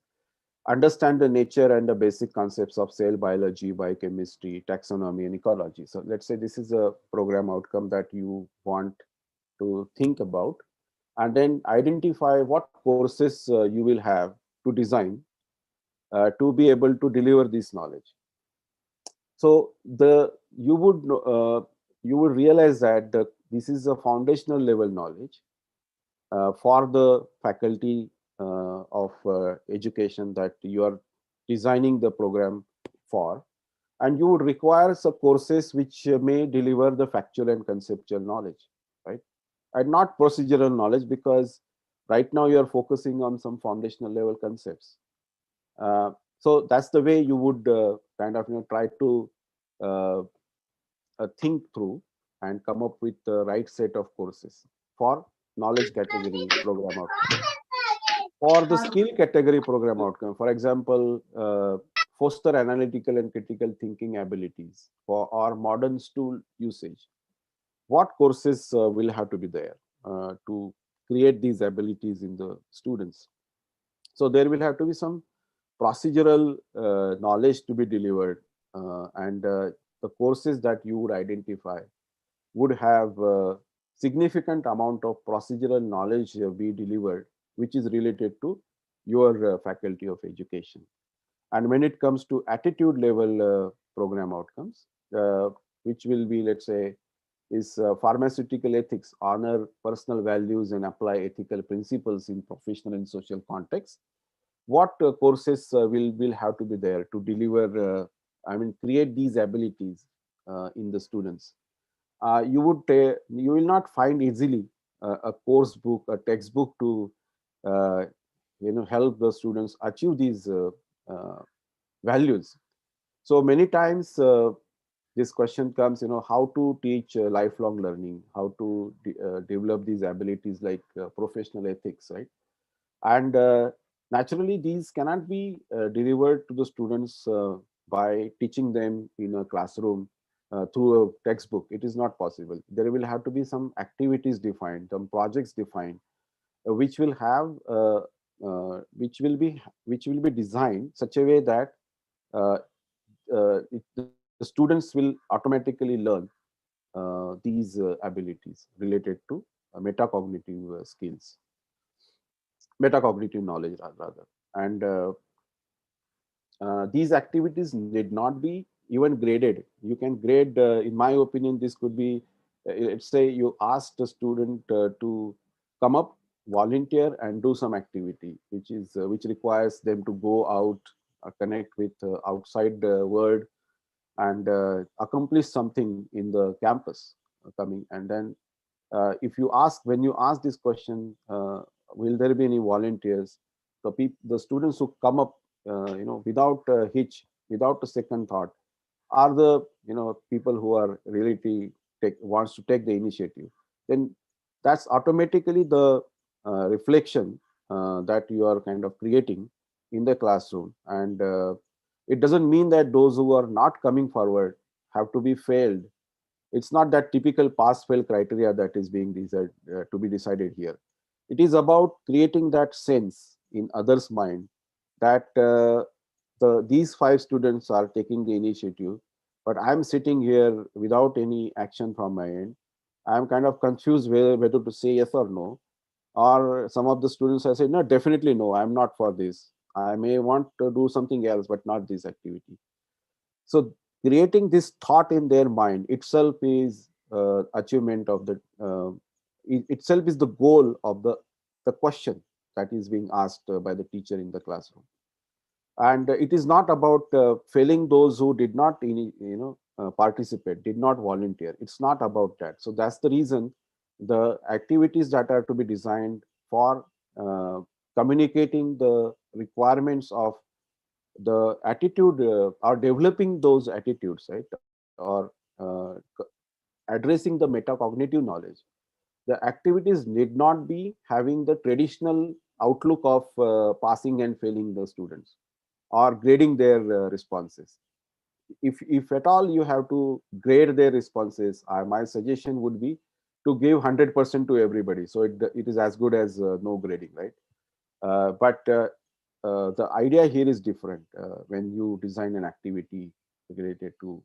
understand the nature and the basic concepts of cell biology, biochemistry, taxonomy, and ecology. So let's say this is a program outcome that you want to think about, and then identify what courses you will have to design to be able to deliver this knowledge. So you would realize that this is a foundational level knowledge for the faculty of education that you are designing the program for, and you would require some courses which may deliver the factual and conceptual knowledge, right? And not procedural knowledge, because right now you are focusing on some foundational level concepts. So that's the way you would kind of try to uh, think through and come up with the right set of courses for knowledge category program outcome. For the skill category program outcome, for example, foster analytical and critical thinking abilities for our modern tool usage. What courses will have to be there to create these abilities in the students? So there will have to be some procedural knowledge to be delivered, and the courses that you would identify would have significant amount of procedural knowledge be delivered, which is related to your faculty of education. And when it comes to attitude level program outcomes, which will be, let's say, is pharmaceutical ethics, honor personal values and apply ethical principles in professional and social contexts. What courses will have to be there to deliver, create these abilities in the students? You will not find easily a course book, a textbook to uh, help the students achieve these values. So many times this question comes, how to teach lifelong learning, how to develop these abilities like professional ethics, right? And naturally these cannot be delivered to the students by teaching them in a classroom through a textbook. It is not possible. There will have to be some activities defined, some projects defined, which will have which will be designed such a way that uh, the students will automatically learn these abilities related to metacognitive skills, metacognitive knowledge rather. And these activities need not be even graded. You can grade, in my opinion, this could be, let's say you ask the student to come up, volunteer and do some activity, which requires them to go out, connect with outside the world, and accomplish something in the campus coming. And then when you ask this question, will there be any volunteers? The students who come up, without a hitch, without a second thought, are the people who are really wants to take the initiative. Then that's automatically the reflection that you are kind of creating in the classroom. And it doesn't mean that those who are not coming forward have to be failed. It's not that typical pass fail criteria that is being decided to be decided here. It is about creating that sense in others mind that these 5 students are taking the initiative, but I'm sitting here without any action from my end. I'm kind of confused whether to say yes or no. Or some of the students I say, no, definitely no, I'm not for this. I may want to do something else, but not this activity. So creating this thought in their mind itself is achievement of the itself is the goal of the question that is being asked by the teacher in the classroom. And it is not about failing those who did not participate, did not volunteer. It's not about that. So that's the reason the activities that are to be designed for communicating the requirements of the attitude, or developing those attitudes, right? Or addressing the metacognitive knowledge the activities need not be having the traditional outlook of passing and failing the students or grading their responses. If at all you have to grade their responses, my suggestion would be to give 100% to everybody. So it is as good as no grading, right? But the idea here is different. When you design an activity related to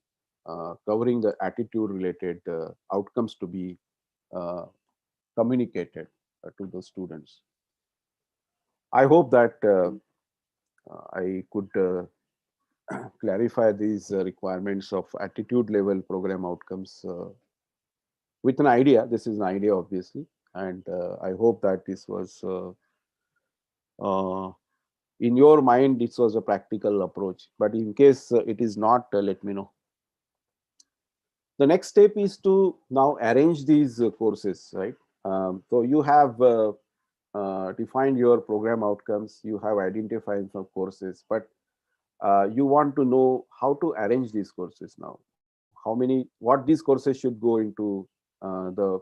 covering the attitude related outcomes to be uh, communicated to the students. I hope that I could clarify these requirements of attitude level program outcomes with an idea. This is an idea, obviously, and I hope that this was in your mind, this was a practical approach. But in case it is not, let me know. The next step is to now arrange these courses, right? So you have defined your program outcomes, you have identified some courses, but you want to know how to arrange these courses now. What these courses should go into the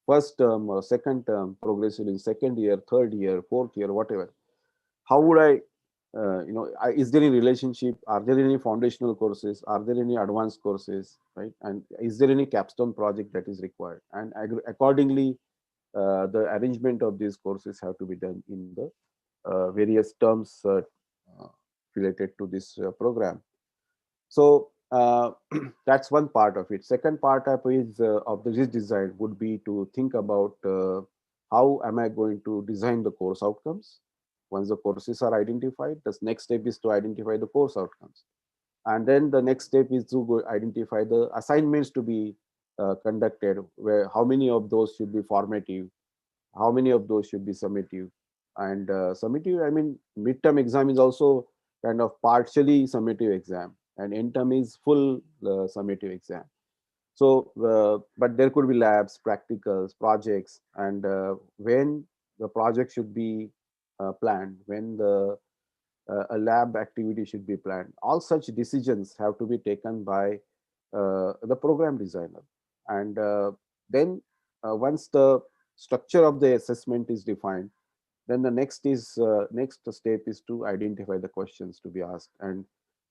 first term or second term, progressively in second year, third year, fourth year, whatever. How would I, is there any relationship? Are there any foundational courses? Are there any advanced courses, right? And is there any capstone project that is required? And accordingly, the arrangement of these courses have to be done in the various terms related to this program. So that's one part of it. Second part of is of this design would be to think about how am I going to design the course outcomes. Once the courses are identified, the next step is to identify the course outcomes, and then the next step is to go identify the assignments to be conducted. Where how many of those should be formative, how many of those should be summative, and summative. I mean, midterm exam is also kind of partially summative exam, and end term is full summative exam. So, but there could be labs, practicals, projects, and when the project should be planned, when the a lab activity should be planned. All such decisions have to be taken by the program designer. And then once the structure of the assessment is defined, then the next step is to identify the questions to be asked, and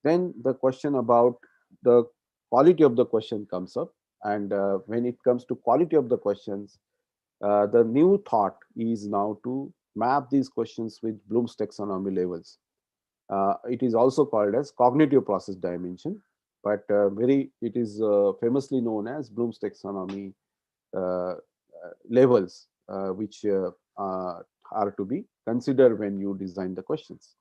then the question about the quality of the question comes up. And when it comes to quality of the questions, the new thought is now to map these questions with Bloom's taxonomy levels. It is also called as cognitive process dimension, but it is famously known as Bloom's taxonomy levels, which are to be considered when you design the questions.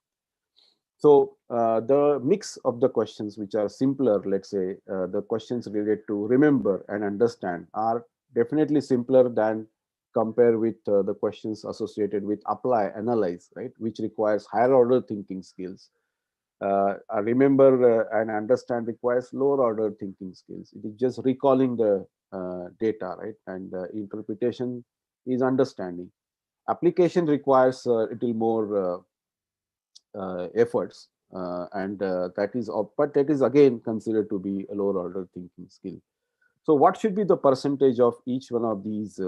So the mix of the questions which are simpler, let's say the questions related to remember and understand are definitely simpler than compare with the questions associated with apply, analyze, right, which requires higher order thinking skills. Remember and understand requires lower order thinking skills. It is just recalling the data, right? And interpretation is understanding. Application requires a little more efforts, and but that is again considered to be a lower order thinking skill. So, what should be the percentage of each one of these,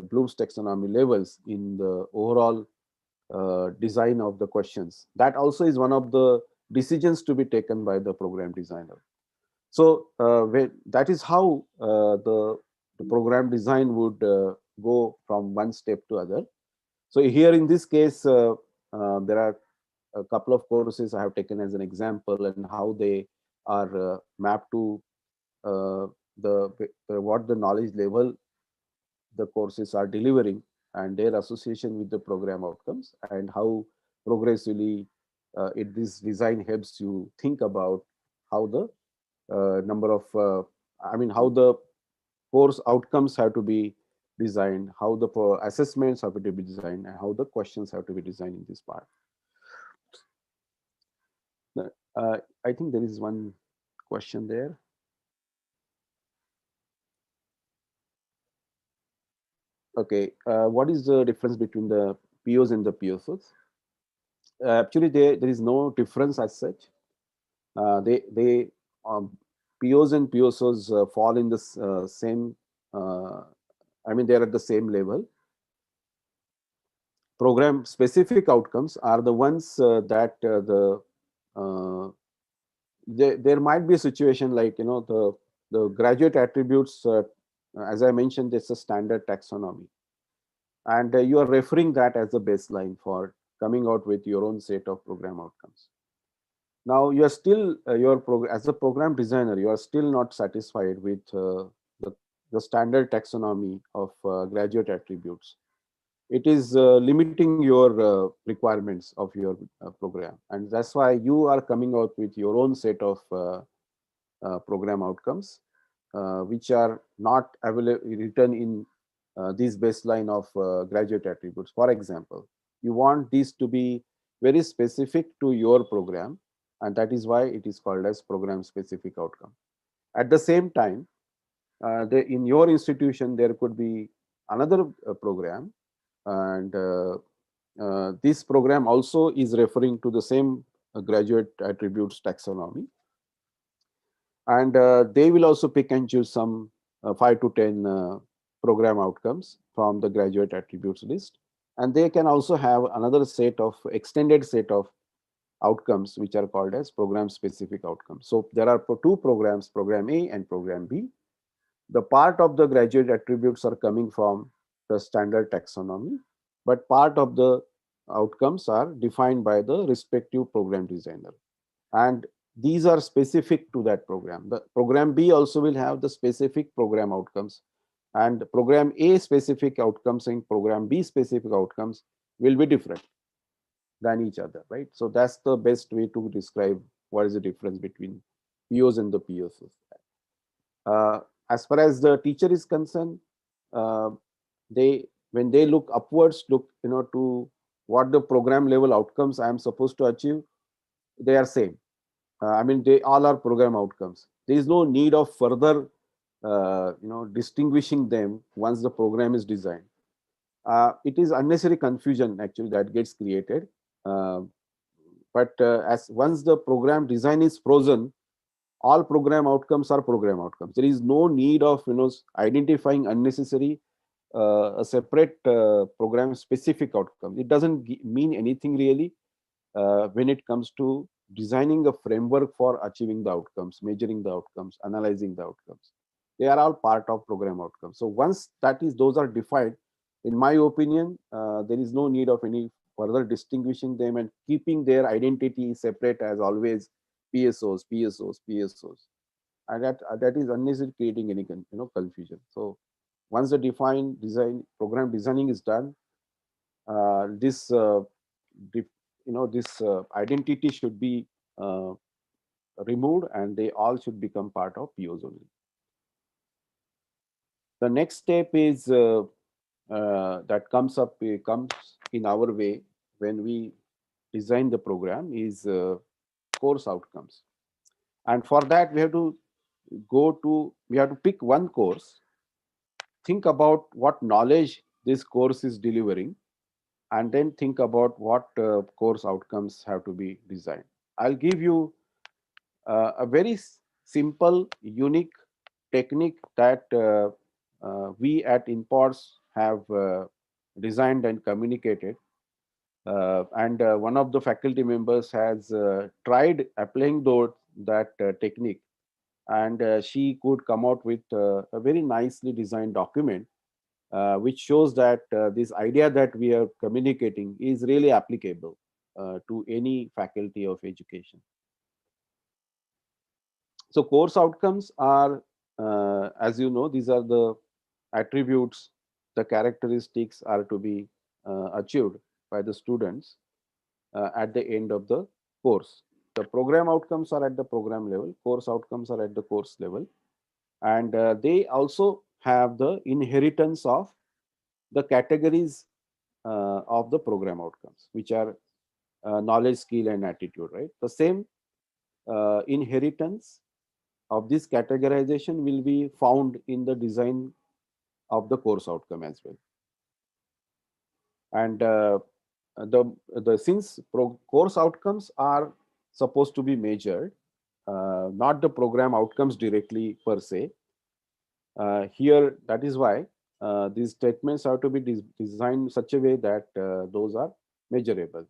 Bloom's taxonomy levels in the overall design of the questions? That also is one of the decisions to be taken by the program designer. So that is how the program design would go from one step to other. So here in this case, there are a couple of courses I have taken as an example, and how they are mapped to what the knowledge level the courses are delivering, and their association with the program outcomes, and how progressively this design helps you think about how the how the course outcomes have to be designed, how the assessments have to be designed, and how the questions have to be designed in this part. I think there is one question there. Okay, what is the difference between the POs and the PSOs? Actually, there is no difference as such. They POs and PSOs fall in the same I mean, they're at the same level. Program specific outcomes are the ones that there might be a situation like, the graduate attributes, as I mentioned, it's a standard taxonomy. And you are referring that as a baseline for coming out with your own set of program outcomes. Now, you are still, as a program designer, you are still not satisfied with the standard taxonomy of graduate attributes. It is limiting your requirements of your program. And that's why you are coming out with your own set of program outcomes, which are not written in this baseline of graduate attributes. For example, you want these to be very specific to your program, and that is why it is called as program specific outcome. At the same time, in your institution, there could be another program, and this program also is referring to the same graduate attributes taxonomy. And they will also pick and choose some 5 to 10 program outcomes from the graduate attributes list. And they can also have another set of extended set of outcomes, which are called as program specific outcomes. So there are two programs, program A and program B. The part of the graduate attributes are coming from the standard taxonomy, but part of the outcomes are defined by the respective program designer. And these are specific to that program. The program B also will have the specific program outcomes, and program A specific outcomes and program B specific outcomes will be different than each other, right? So that's the best way to describe what is the difference between POs and the PSOs. As far as the teacher is concerned, when they look upwards, to what the program level outcomes I am supposed to achieve, they are same. I mean, they all are program outcomes. There is no need of further, distinguishing them once the program is designed. It is unnecessary confusion actually that gets created. But as once the program design is frozen, all program outcomes are program outcomes. There is no need of identifying unnecessary a separate program specific outcome. It doesn't mean anything really when it comes to designing a framework for achieving the outcomes, measuring the outcomes, analyzing the outcomes. They are all part of program outcomes. So once those are defined, in my opinion, there is no need of any further distinguishing them and keeping their identity separate as always PSOs, PSOs, PSOs. And that is unnecessary, creating any confusion. So once the defined program designing is done, this identity should be removed, and they all should become part of POs only. The next step is that comes in our way when we design the program is course outcomes. And for that, we have to pick one course, think about what knowledge this course is delivering, and then think about what course outcomes have to be designed. I'll give you a very simple, unique technique that we at INPODS have designed and communicated. And one of the faculty members has tried applying that technique, and she could come out with a very nicely designed document which shows that this idea that we are communicating is really applicable to any faculty of education. So course outcomes are, as you know, these are the attributes, the characteristics are to be achieved by the students at the end of the course. The program outcomes are at the program level, course outcomes are at the course level, and they also have the inheritance of the categories of the program outcomes, which are knowledge, skill, and attitude, right? The same inheritance of this categorization will be found in the design of the course outcome as well. And since course outcomes are supposed to be measured, not the program outcomes directly per se, here that is why these statements have to be designed such a way that those are measurable.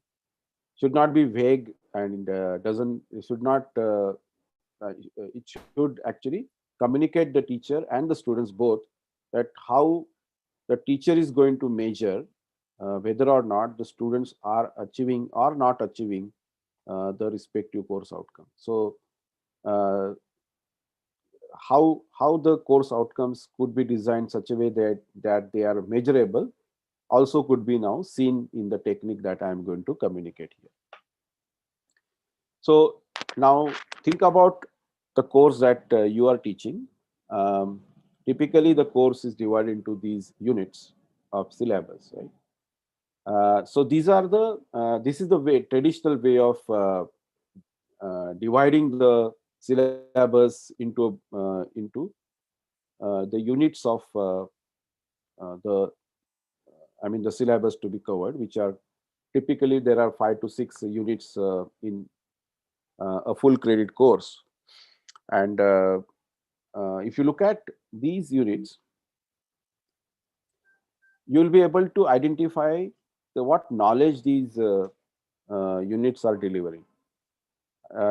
Should not be vague and doesn't it should not it should actually communicate the teacher and the students both that how the teacher is going to measure whether or not the students are achieving or not achieving the respective course outcome. So uh, how the course outcomes could be designed such a way that they are measurable also could be now seen in the technique that I am going to communicate here. So now think about the course that you are teaching. Typically the course is divided into these units of syllabus, right? So these are the this is the way traditional way of dividing the syllabus into the units of the the syllabus to be covered, which are typically there are 5 to 6 units in a full credit course. And if you look at these units, you will be able to identify what knowledge these units are delivering.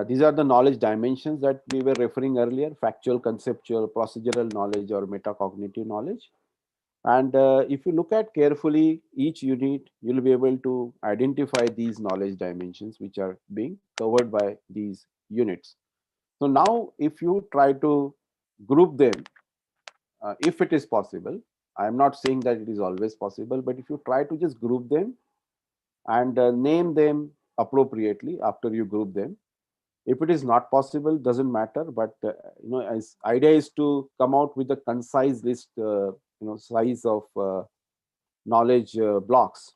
These are the knowledge dimensions that we were referring earlier: factual, conceptual, procedural knowledge, or metacognitive knowledge. And if you look at carefully each unit, you'll be able to identify these knowledge dimensions which are being covered by these units. So now if you try to group them, if it is possible, I'm not saying that it is always possible, but if you try to just group them and name them appropriately after you group them, if it is not possible, doesn't matter, but as idea is to come out with a concise list, size of knowledge blocks.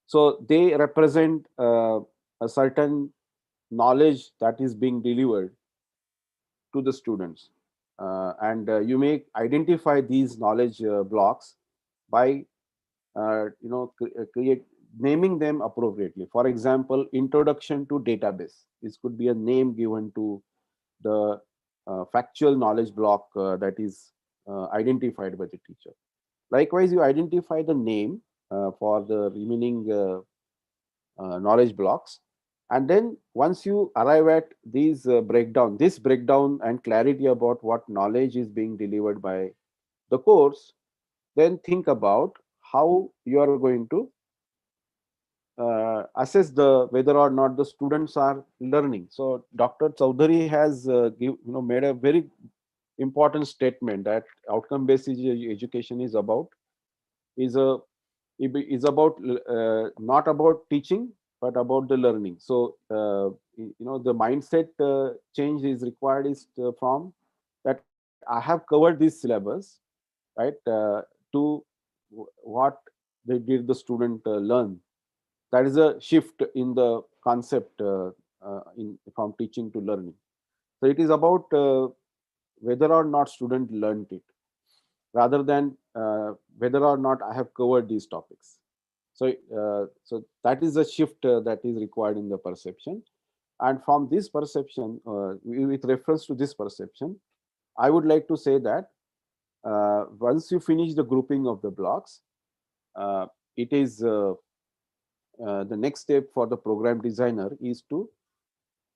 So they represent a certain knowledge that is being delivered to the students, and you may identify these knowledge blocks by create naming them appropriately. For example, introduction to database, this could be a name given to the factual knowledge block that is identified by the teacher. Likewise, you identify the name for the remaining knowledge blocks, and then once you arrive at these this breakdown and clarity about what knowledge is being delivered by the course, then think about how you are going to assess whether or not the students are learning. So Dr. Chaudhary has made a very important statement that outcome based education is about not about teaching but about the learning. So the mindset change is required is from that I have covered this syllabus, right, to what did the student learn. That is a shift in the concept from teaching to learning. So it is about whether or not student learned it, rather than whether or not I have covered these topics. So that is a shift that is required in the perception. And from this perception, with reference to this perception, I would like to say that once you finish the grouping of the blocks, it is the next step for the program designer is to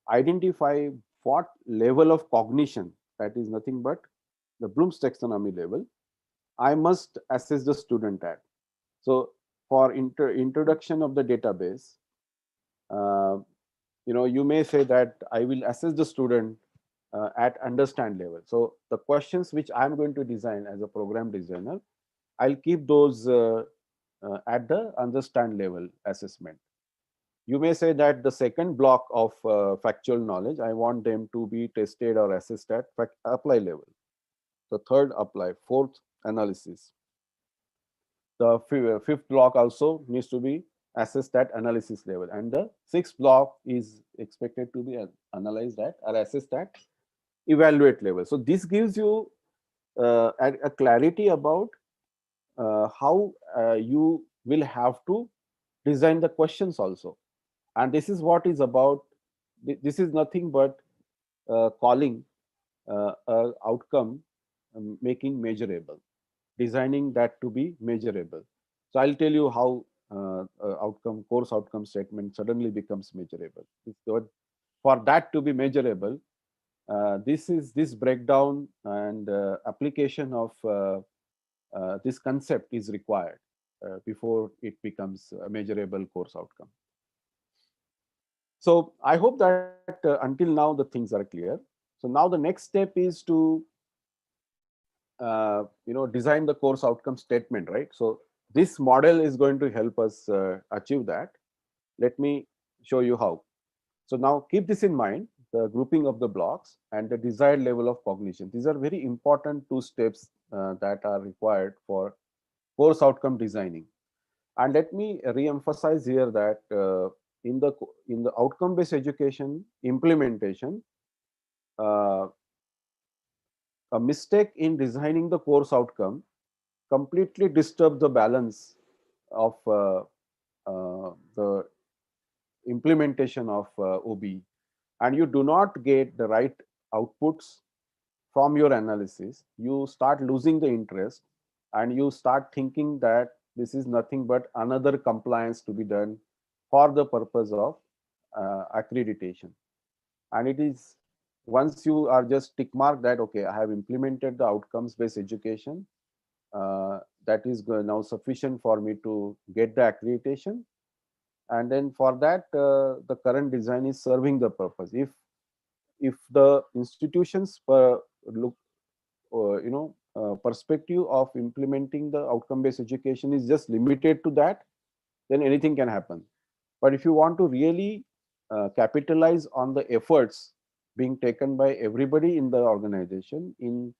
identify what level of cognition, that is nothing but the Bloom's taxonomy level, I must assess the student at. So for introduction of the database, uh, you may say that I will assess the student at understand level. So the questions which I'm going to design as a program designer, I'll keep those at the understand level assessment. You may say that the second block of factual knowledge, I want them to be tested or assessed at apply level. The third, apply. Fourth, analysis. The fifth block also needs to be assessed at analysis level, and the sixth block is expected to be analyzed at or assessed at evaluate level. So this gives you a clarity about how you will have to design the questions also. And this is what is about. This is nothing but calling outcome making measurable. designing that to be measurable. So I'll tell you how course outcome statement suddenly becomes measurable. For that to be measurable, this breakdown and application of this concept is required before it becomes a measurable course outcome. So I hope that until now the things are clear. So now the next step is to design the course outcome statement, right? So this model is going to help us achieve that. Let me show you how. So now keep this in mind, the grouping of the blocks and the desired level of cognition. These are very important two steps that are required for course outcome designing. And let me re-emphasize here that in the outcome-based education implementation, uh, a mistake in designing the course outcome completely disturbs the balance of the implementation of OB, and you do not get the right outputs from your analysis. You start losing the interest and you start thinking that this is nothing but another compliance to be done for the purpose of accreditation. And it is, once you are just tick mark that, okay, I have implemented the outcomes based education, that is now sufficient for me to get the accreditation. And then for that, the current design is serving the purpose. If the institutions look perspective of implementing the outcome based education is just limited to that, then anything can happen. But if you want to really capitalize on the efforts being taken by everybody in the organization in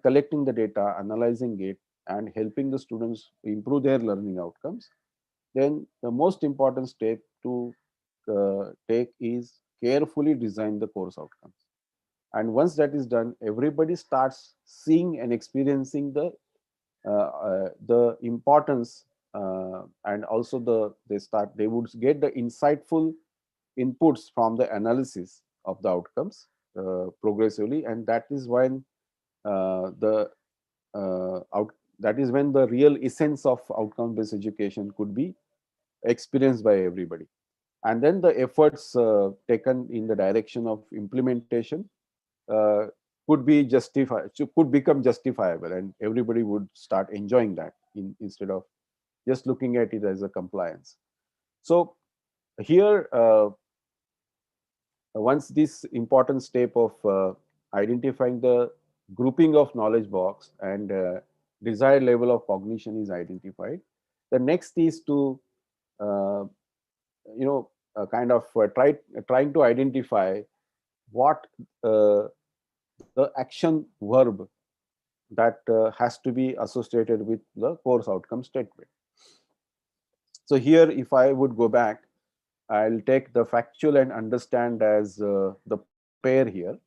collecting the data, analyzing it, and helping the students improve their learning outcomes, then the most important step to take is carefully design the course outcomes. And once that is done, everybody starts seeing and experiencing the importance, and also they would get the insightful inputs from the analysis of the outcomes progressively, and that is when the that is when the real essence of outcome based education could be experienced by everybody. And then the efforts taken in the direction of implementation uh, could become justifiable, and everybody would start enjoying that instead of just looking at it as a compliance. So here, once this important step of identifying the grouping of knowledge box and desired level of cognition is identified, the next is to uh, kind of trying to identify what the action verb that has to be associated with the course outcome statement. So here, if I would go back, I'll take the factual and understand as the pair here,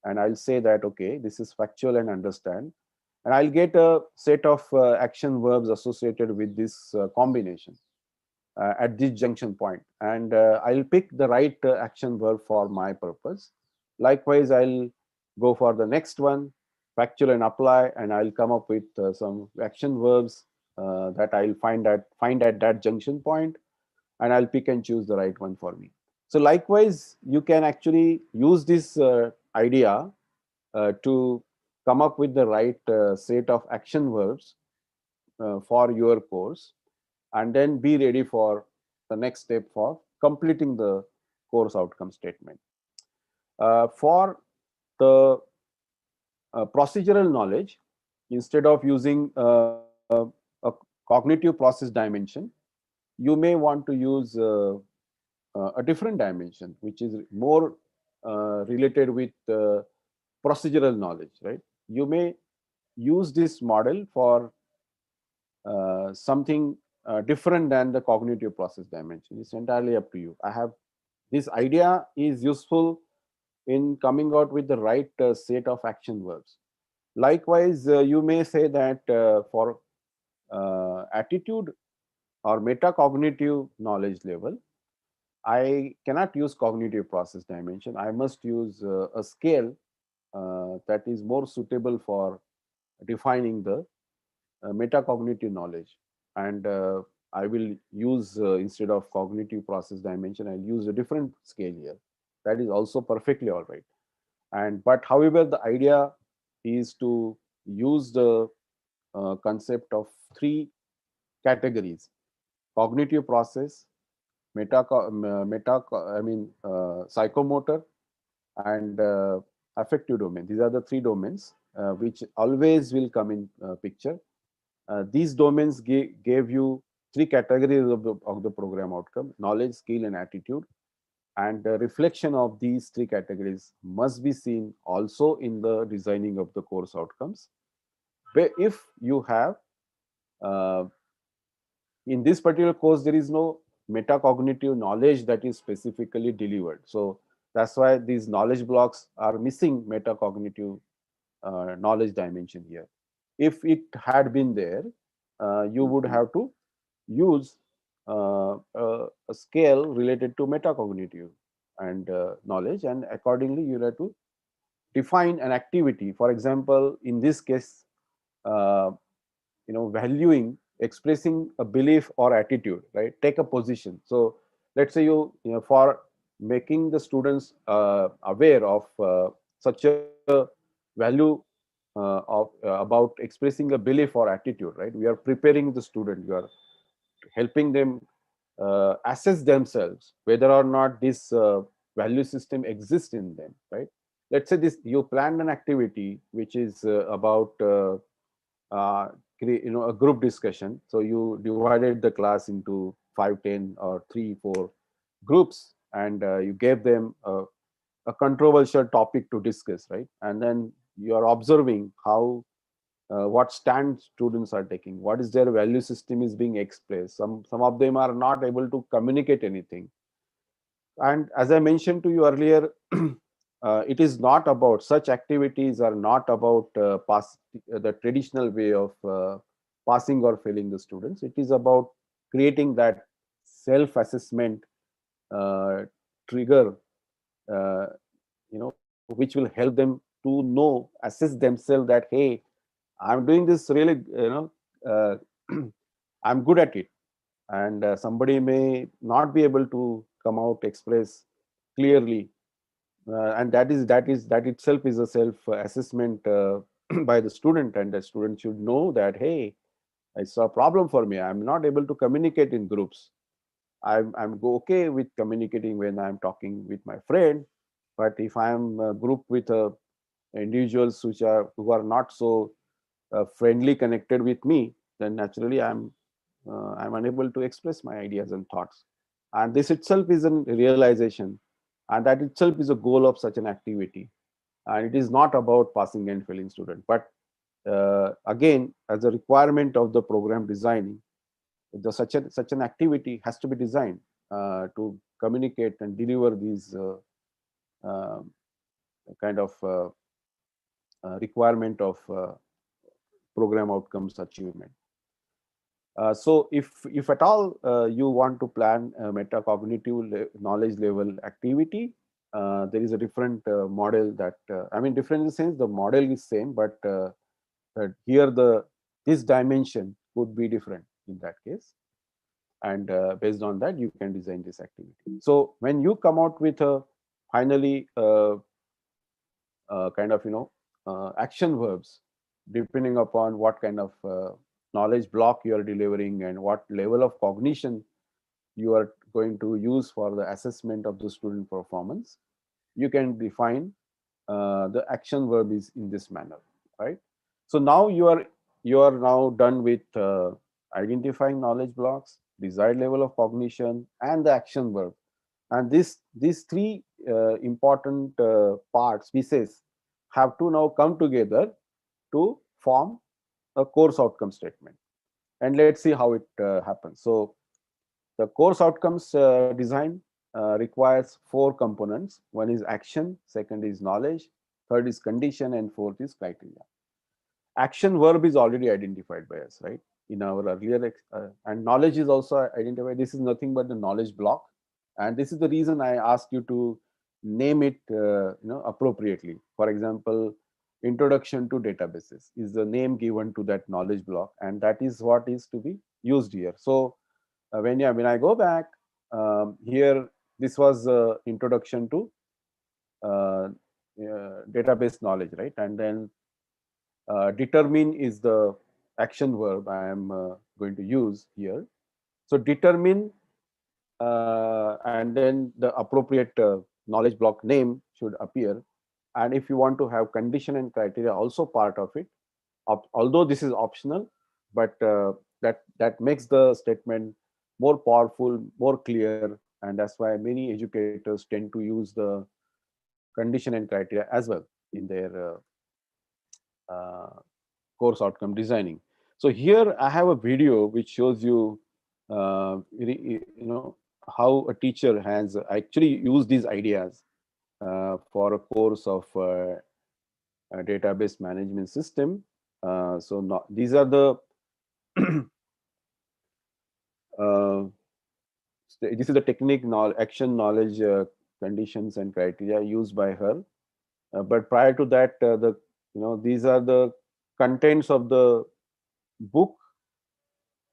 and I'll say that, okay, this is factual and understand, and I'll get a set of action verbs associated with this combination at this junction point, and I'll pick the right action verb for my purpose. Likewise, I'll go for the next one, factual and apply, and I'll come up with some action verbs that I'll find at that junction point, and I'll pick and choose the right one for me. So likewise, you can actually use this idea to come up with the right set of action verbs for your course, and then be ready for the next step for completing the course outcome statement. For the procedural knowledge, instead of using a cognitive process dimension, you may want to use a different dimension, which is more related with procedural knowledge, right? You may use this model for something different than the cognitive process dimension. It's entirely up to you. This idea is useful in coming out with the right set of action verbs. Likewise, you may say that for attitude or metacognitive knowledge level, I cannot use cognitive process dimension. I must use a scale that is more suitable for defining the metacognitive knowledge. And I will use, instead of cognitive process dimension, I'll use a different scale here. That is also perfectly all right. And but however, the idea is to use the concept of three categories: cognitive process, psychomotor, and affective domain. These are the three domains which always will come in picture. These domains gave you three categories of the program outcome: knowledge, skill, and attitude. And the reflection of these three categories must be seen also in the designing of the course outcomes. Where if you have uh, in this particular course, there is no metacognitive knowledge that is specifically delivered. So that's why these knowledge blocks are missing metacognitive knowledge dimension here. If it had been there, you would have to use a scale related to metacognitive and knowledge, and accordingly you have to define an activity. For example, in this case, uh, valuing, expressing a belief or attitude, right? Take a position. So let's say for making the students aware of such a value about expressing a belief or attitude, right? We are preparing the student, you are helping them assess themselves whether or not this value system exists in them, right? Let's say this, you planned an activity which is about uh, a group discussion. So you divided the class into 5, 10, or 3, 4 groups, and you gave them a controversial topic to discuss, right? And then you are observing how what stand students are taking, what is their value system is being expressed. Some of them are not able to communicate anything. And as I mentioned to you earlier, it is not about, such activities are not about the traditional way of passing or failing the students. It is about creating that self-assessment trigger, uh, which will help them to know, assess themselves that, hey, I'm doing this really, uh, I'm good at it. And somebody may not be able to come out, express clearly, and that itself is a self assessment by the student, and the student should know that, hey, it's a problem for me, I'm not able to communicate in groups. I'm okay with communicating when I'm talking with my friend, but if I'm grouped with individuals who are not so friendly connected with me, then naturally I'm unable to express my ideas and thoughts. And this itself is a realization, and that itself is a goal of such an activity. And it is not about passing and failing student, but again, as a requirement of the program designing, such an activity has to be designed to communicate and deliver these uh, kind of requirement of program outcomes achievement. So if at all you want to plan a metacognitive knowledge level activity, there is a different model that I mean, different in the sense the model is same, but that here this dimension could be different in that case, and based on that you can design this activity. So when you come out with a finally kind of action verbs, depending upon what kind of knowledge block you are delivering and what level of cognition you are going to use for the assessment of the student performance, you can define the action verb is in this manner, right? So now you are now done with identifying knowledge blocks, desired level of cognition, and the action verb. And these three important parts, pieces, have to now come together to form a course outcome statement. And let's see how it happens. So the course outcomes design requires 4 components. One is action, second is knowledge, third is condition, and fourth is criteria. Action verb is already identified by us, right? In our earlier, and knowledge is also identified. This is nothing but the knowledge block. And this is the reason I asked you to name it appropriately. For example, introduction to databases is the name given to that knowledge block, and that is what is to be used here. So when I go back here, this was introduction to database knowledge, right? And then determine is the action verb I am going to use here. So determine, and then the appropriate knowledge block name should appear. And if you want to have condition and criteria also part of it, although this is optional, but that makes the statement more powerful, more clear, and that's why many educators tend to use the condition and criteria as well in their course outcome designing. So here I have a video which shows you, how a teacher has actually used these ideas for a course of a database management system. So now these are the this is the technique, action, knowledge, conditions, and criteria used by her. But prior to that, these are the contents of the book,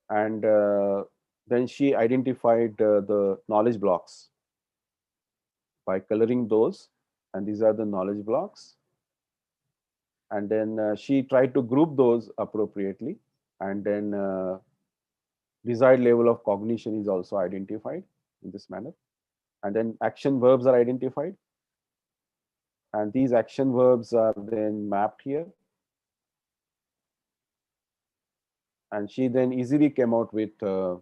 and then she identified the knowledge blocks by coloring those, and these are the knowledge blocks. And then she tried to group those appropriately, and then desired level of cognition is also identified in this manner. And then action verbs are identified, and these action verbs are then mapped here. And she then easily came out with the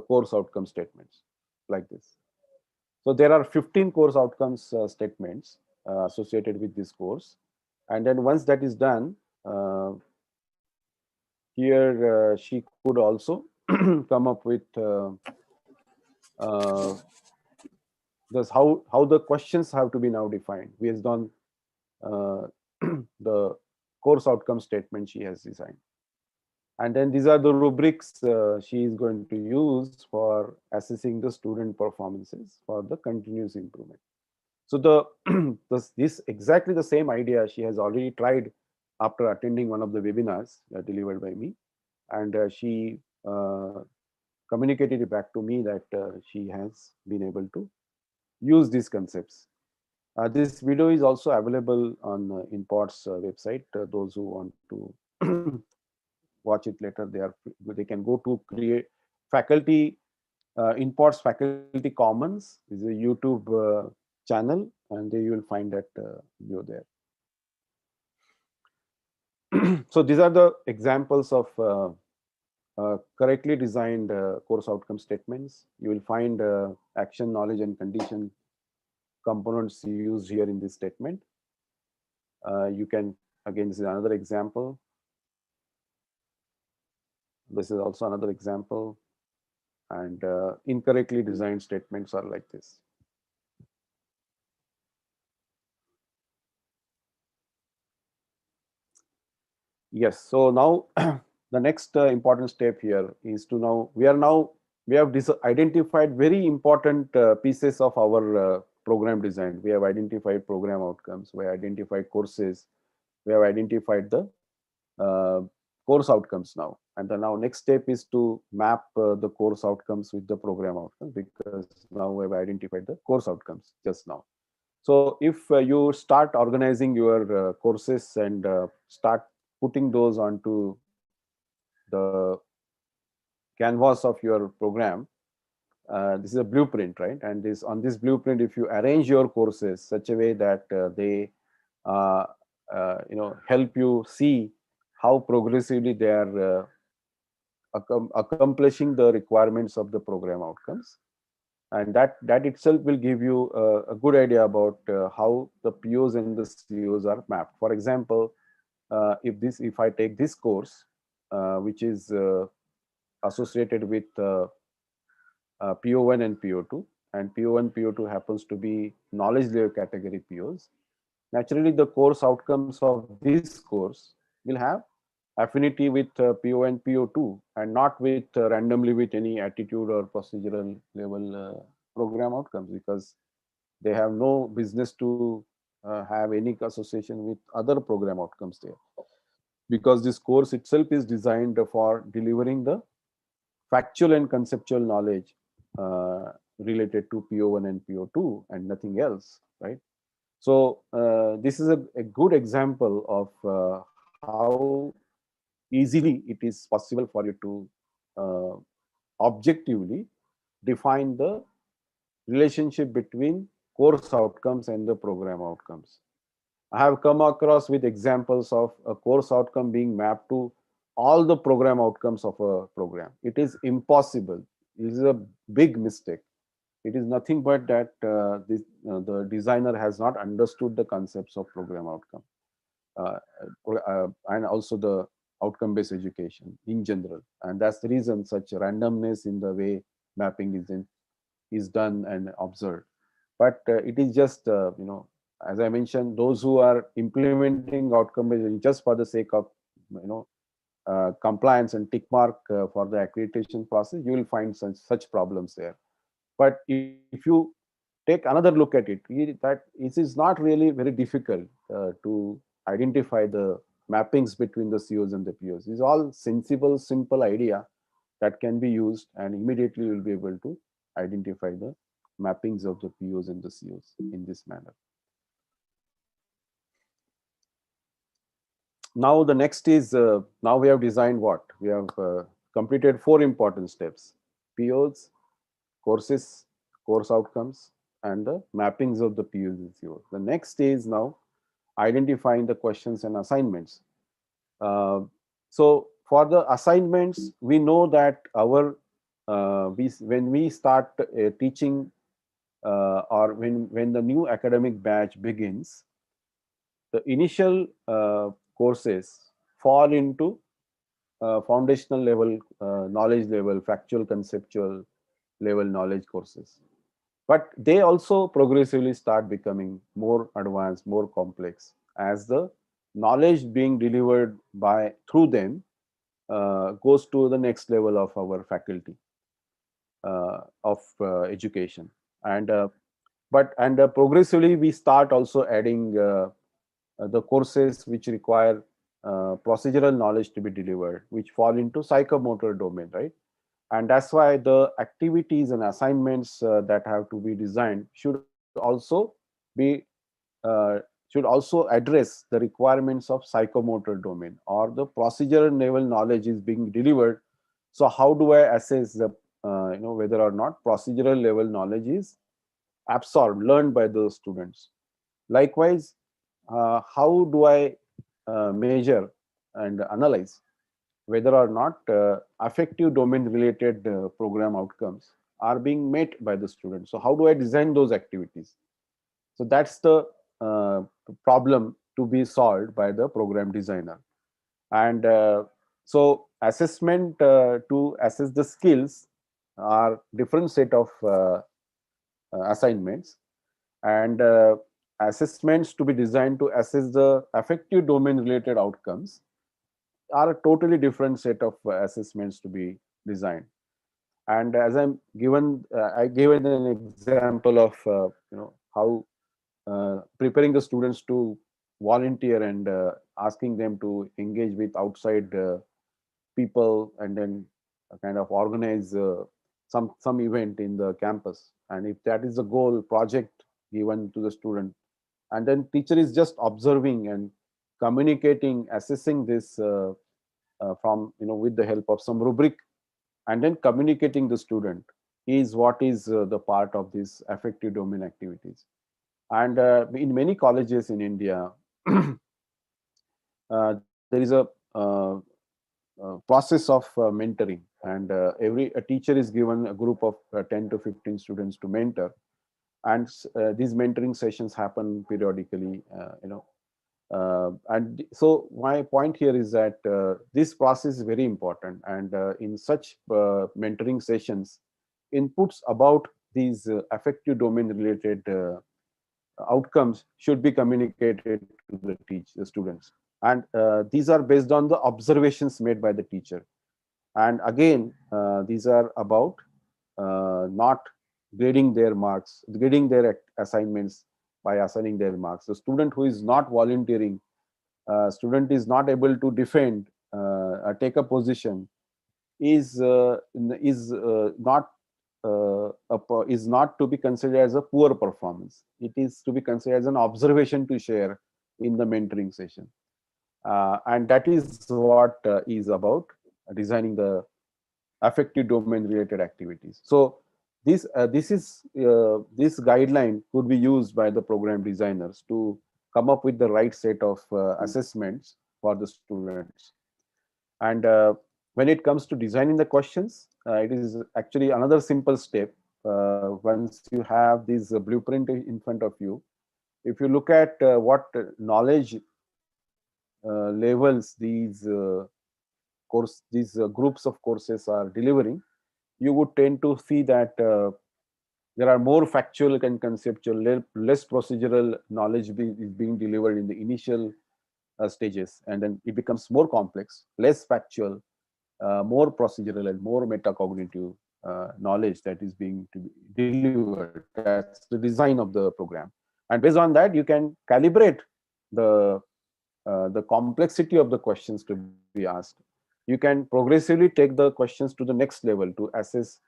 course outcome statements like this. So there are 15 course outcomes statements associated with this course. And then once that is done, here she could also come up with this how the questions have to be now defined based on the course outcome statement she has designed. And then these are the rubrics she is going to use for assessing the student performances for the continuous improvement. So this exactly the same idea she has already tried after attending one of the webinars delivered by me, and she communicated it back to me that she has been able to use these concepts. This video is also available on InPod's website. Those who want to watch it later, they can go to create faculty InPod's Faculty Commons is a YouTube channel, and there you will find that video there. So these are the examples of correctly designed course outcome statements. You will find action, knowledge, and condition components used here in this statement. You can, again, this is another example. This is also another example. And incorrectly designed statements are like this. Yes, so now the next important step here is to now, we have identified very important pieces of our program design. We have identified program outcomes, we have identified courses, we have identified the course outcomes now. And the now next step is to map the course outcomes with the program outcomes, because now we have identified the course outcomes just now. So if you start organizing your courses and start putting those onto the canvas of your program, this is a blueprint, right? And on this blueprint, if you arrange your courses such a way that they help you see how progressively they are accomplishing the requirements of the program outcomes, and that itself will give you a good idea about how the POs and the COs are mapped. For example, if I take this course, which is associated with PO1 and PO2, and PO1, PO2 happens to be knowledge layer category POs, naturally the course outcomes of this course will have affinity with PO and PO2, and not with randomly with any attitude or procedural level program outcomes, because they have no business to have any association with other program outcomes there, because this course itself is designed for delivering the factual and conceptual knowledge related to PO1 and PO2 and nothing else, right? So this is a good example of how easily it is possible for you to objectively define the relationship between course outcomes and the program outcomes. I have come across with examples of a course outcome being mapped to all the program outcomes of a program. It is impossible. It is a big mistake. It is nothing but that the designer has not understood the concepts of program outcome and also the outcome-based education in general. And that's the reason such randomness in the way mapping is done and observed. But it is just, as I mentioned, those who are implementing outcome-based just for the sake of, compliance and tick mark for the accreditation process, you will find such problems there. But if you take another look at it, that it is not really very difficult to identify the mappings between the COs and the POs. It's all sensible, simple idea that can be used, and immediately you'll be able to identify the mappings of the POs and the COs in this manner. Now the next is, now we have designed what? We have completed 4 important steps: POs, courses, course outcomes, and the mappings of the POs and COs. The next is now identifying the questions and assignments. So for the assignments, we know that our when we start teaching or when the new academic batch begins, the initial courses fall into foundational level knowledge level, factual, conceptual level knowledge courses. But they also progressively start becoming more advanced, more complex as the knowledge being delivered through them goes to the next level of our faculty of education. And progressively we start also adding the courses which require procedural knowledge to be delivered, which fall into psychomotor domain, right? And that's why the activities and assignments that have to be designed should also address the requirements of psychomotor domain, or the procedural level knowledge is being delivered. So how do I assess the whether or not procedural level knowledge is absorbed, learned by the students? Likewise, how do I measure and analyze whether or not affective domain related program outcomes are being met by the students? So how do I design those activities? So that's the problem to be solved by the program designer. And so assessment to assess the skills are different set of assignments, and assessments to be designed to assess the affective domain related outcomes are a totally different set of assessments to be designed. And as I'm given, I gave an example of how preparing the students to volunteer and asking them to engage with outside people, and then kind of organize some event in the campus. And if that is the goal project given to the student, and then teacher is just observing and communicating, assessing this from with the help of some rubric, and then communicating the student, is what is the part of these affective domain activities. And in many colleges in India, there is a process of mentoring, and a teacher is given a group of 10 to 15 students to mentor, and these mentoring sessions happen periodically. And so my point here is that this process is very important, and in such mentoring sessions, inputs about these affective domain related outcomes should be communicated to the students, and these are based on the observations made by the teacher. And again, these are about not grading their marks, grading their assignments, by assigning their marks. The student who is not volunteering, student is not able to defend, take a position, is not is not to be considered as a poor performance. It is to be considered as an observation to share in the mentoring session, and that is what is about designing the affective domain related activities. So this guideline could be used by the program designers to come up with the right set of assessments for the students. And when it comes to designing the questions, it is actually another simple step. Once you have this blueprint in front of you, if you look at what knowledge levels these groups of courses are delivering, you would tend to see that there are more factual and conceptual, less procedural knowledge is being delivered in the initial stages, and then it becomes more complex, less factual, more procedural, and more metacognitive knowledge that is being to be delivered. That's the design of the program, and based on that, you can calibrate the complexity of the questions to be asked. You can progressively take the questions to the next level to assess.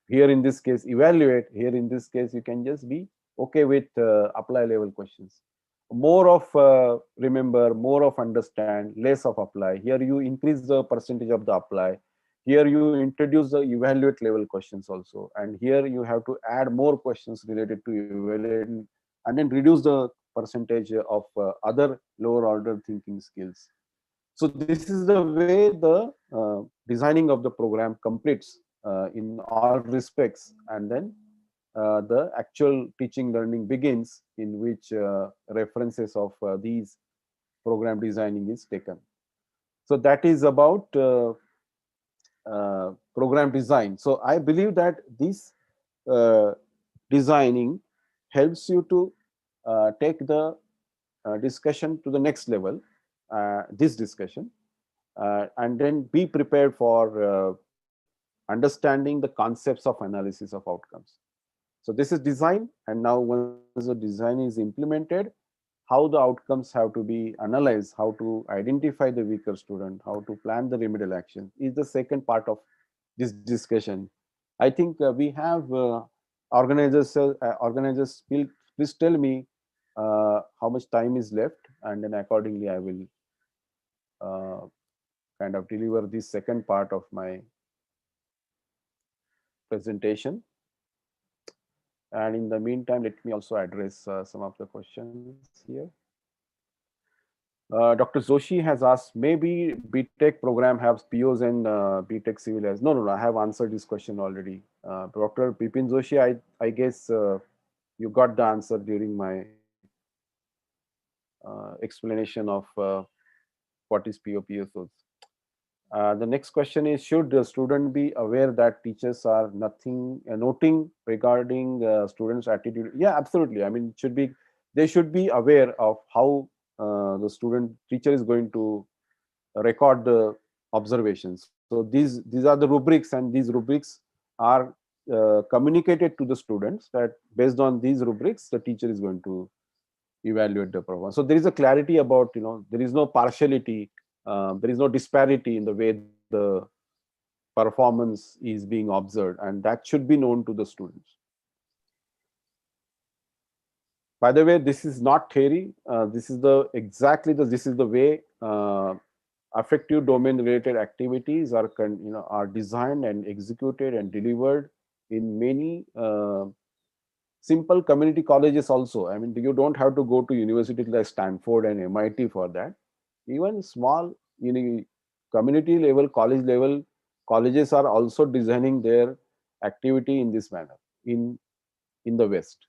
Here in this case, evaluate. Here in this case, you can just be okay with apply level questions. More of remember, more of understand, less of apply. Here you increase the percentage of the apply. Here you introduce the evaluate level questions also, and here you have to add more questions related to evaluate, and then reduce the percentage of other lower order thinking skills. So this is the way the designing of the program completes in all respects, and then the actual teaching learning begins, in which references of these program designing is taken. So that is about program design. So I believe that this designing helps you to take the discussion to the next level, this discussion, and then be prepared for understanding the concepts of analysis of outcomes. So this is design, and now once the design is implemented, how the outcomes have to be analyzed, how to identify the weaker student, how to plan the remedial action is the second part of this discussion. I think we have organizers. Organizers, please tell me how much time is left, and then accordingly I will kind of deliver this second part of my presentation. And in the meantime, let me also address some of the questions here. Dr. Joshi has asked, maybe BTech program has POs and BTech civil as. No, I have answered this question already. Dr. Pipin Joshi, I guess you got the answer during my explanation of what is POSOs. The next question is, should the student be aware that teachers are noting regarding students' attitude? Yeah, absolutely. I mean, they should be aware of how the teacher is going to record the observations. So these are the rubrics, and these rubrics are communicated to the students that based on these rubrics, the teacher is going to evaluate the performance. So there is a clarity about, there is no partiality, there is no disparity in the way the performance is being observed, and that should be known to the students. By the way, this is not theory. This is the way affective domain related activities are designed and executed and delivered in many simple community colleges also. I mean, you don't have to go to universities like Stanford and MIT for that. Even small community level, college level colleges are also designing their activity in this manner in the West.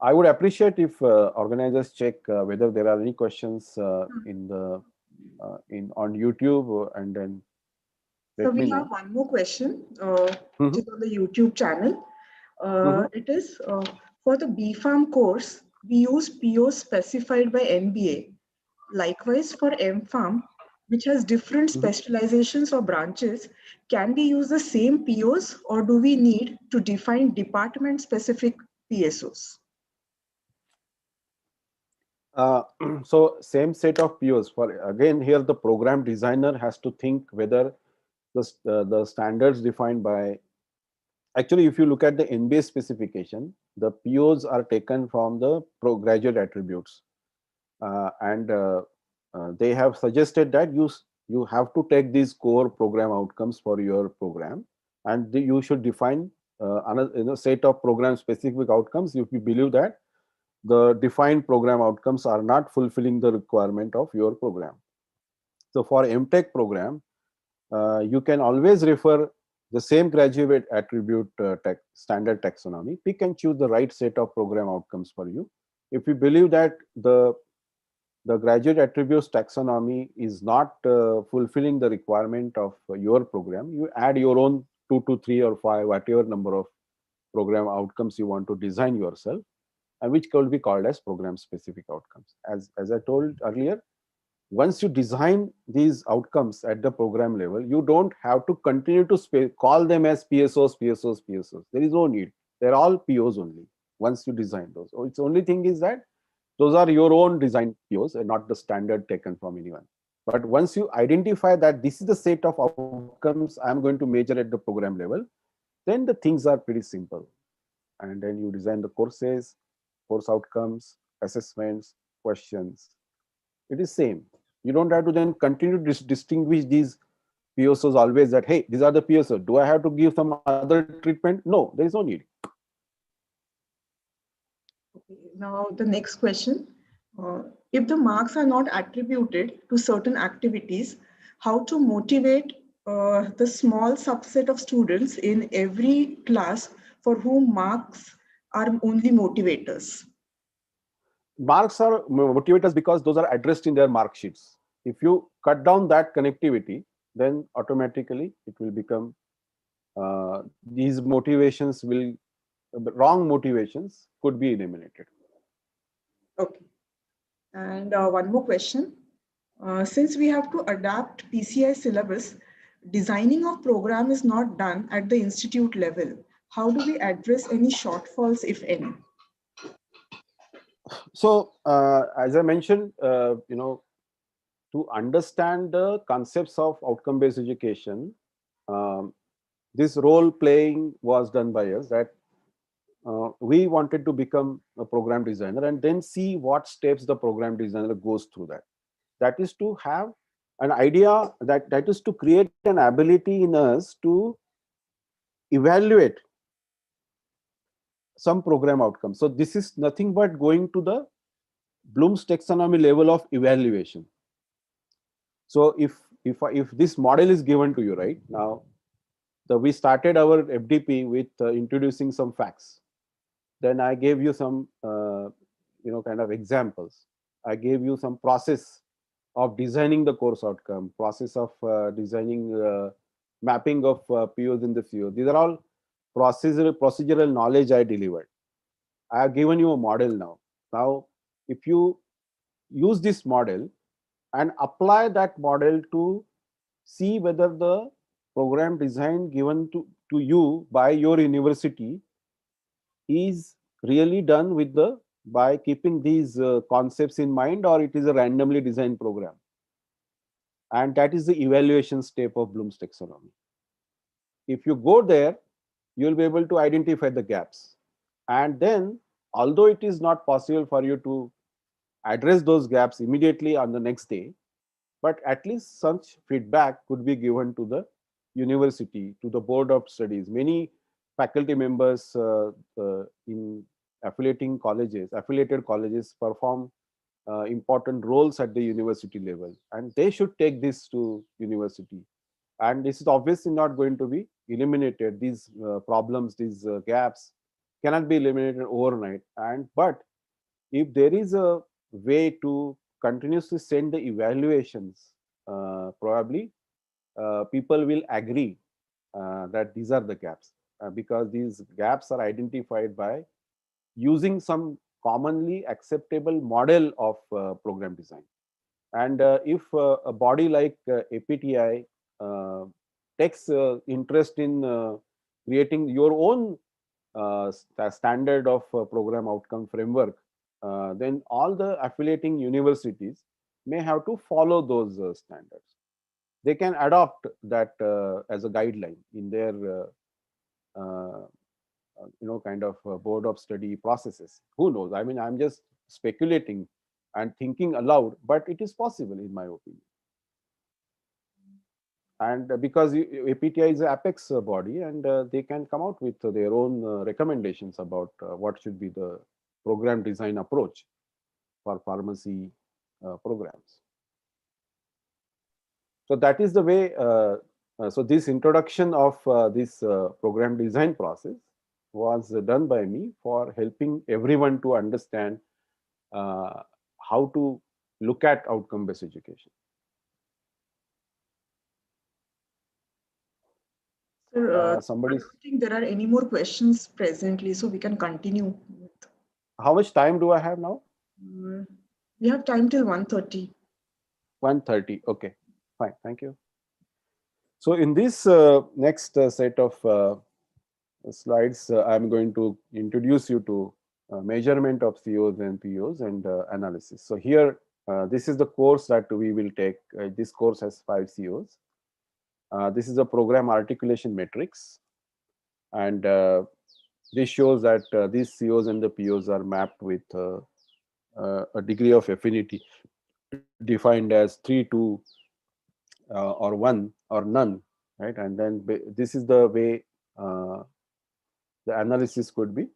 I would appreciate if organizers check whether there are any questions on YouTube, and then so we have one more question, which is on the YouTube channel. It is for the B.Pharm course, we use PO specified by MBA. Likewise, for M.Pharm, which has different specializations or branches, can we use the same POs or do we need to define department specific PSOs? So same set of POs. For again here the program designer has to think whether the standards defined by, actually if you look at the NBA specification, the POs are taken from the graduate attributes, and they have suggested that you have to take these core program outcomes for your program, and you should define another set of program specific outcomes if you believe that the defined program outcomes are not fulfilling the requirement of your program. So for MTech program, you can always refer the same graduate attribute standard taxonomy. Pick and choose the right set of program outcomes for you. If you believe that the graduate attributes taxonomy is not fulfilling the requirement of your program, you add your own 2 to 3 or 5, whatever number of program outcomes you want to design yourself, and which could be called as program specific outcomes. As I told earlier, once you design these outcomes at the program level, you don't have to continue to call them as PSOs, PSOs, PSOs. There is no need. They're all POs only once you design those. So its only thing is that those are your own design POs and not the standard taken from anyone. But once you identify that this is the set of outcomes I'm going to measure at the program level, then the things are pretty simple. And then you design the courses, course outcomes, assessments, questions. It is same. You don't have to then continue to distinguish these PSOs always that, hey, these are the PSOs. Do I have to give some other treatment? No, there is no need. Okay, now the next question. If the marks are not attributed to certain activities, how to motivate the small subset of students in every class for whom marks are only motivators? Marks are motivators because those are addressed in their mark sheets. If you cut down that connectivity, then automatically it will become these motivations will wrong motivations could be eliminated. Okay. And one more question. Since we have to adapt PCI syllabus, designing of program is not done at the institute level. How do we address any shortfalls, if any? So as I mentioned, to understand the concepts of outcome-based education, this role playing was done by us, that we wanted to become a program designer and then see what steps the program designer goes through that. That is to have an idea, that is to create an ability in us to evaluate some program outcomes. So this is nothing but going to the Bloom's taxonomy level of evaluation. So if this model is given to you right now, we started our FDP with introducing some facts. Then I gave you some kind of examples. I gave you some process of designing the course outcome, process of designing mapping of POs in the CO. These are all procedural knowledge I delivered. I have given you a model now. Now, if you use this model and apply that model to see whether the program design given to you by your university is really done with by keeping these concepts in mind, or it is a randomly designed program. And that is the evaluation step of Bloom's taxonomy. If you go there, you will be able to identify the gaps. And then, although it is not possible for you to address those gaps immediately on the next day, but at least such feedback could be given to the university, to the board of studies. Many faculty members in affiliated colleges perform important roles at the university level, and they should take this to university. And this is obviously not going to be eliminated. These problems, these gaps cannot be eliminated overnight. But if there is a way to continuously send the evaluations, probably people will agree that these are the gaps, because these gaps are identified by using some commonly acceptable model of program design. And if a body like APTI takes interest in creating your own standard of program outcome framework, then all the affiliating universities may have to follow those standards. They can adopt that as a guideline in their kind of board of study processes. Who knows? I mean, I'm just speculating and thinking aloud, but it is possible in my opinion. And because APTI is an apex body, and they can come out with their own recommendations about what should be the program design approach for pharmacy programs. So that is the way. So this introduction of this program design process was done by me for helping everyone to understand how to look at outcome-based education. Sir, Somebody. I don't think there are any more questions presently, so we can continue. How much time do I have now? We have time till 1:30. 1:30. Okay, fine. Thank you. So in this next set of slides, I'm going to introduce you to measurement of COs and POs and analysis. So here, this is the course that we will take. This course has 5 COs. This is a program articulation matrix, and this shows that these COs and the POs are mapped with a degree of affinity defined as 3, 2, or 1 or none, right? And then this is the way the analysis could be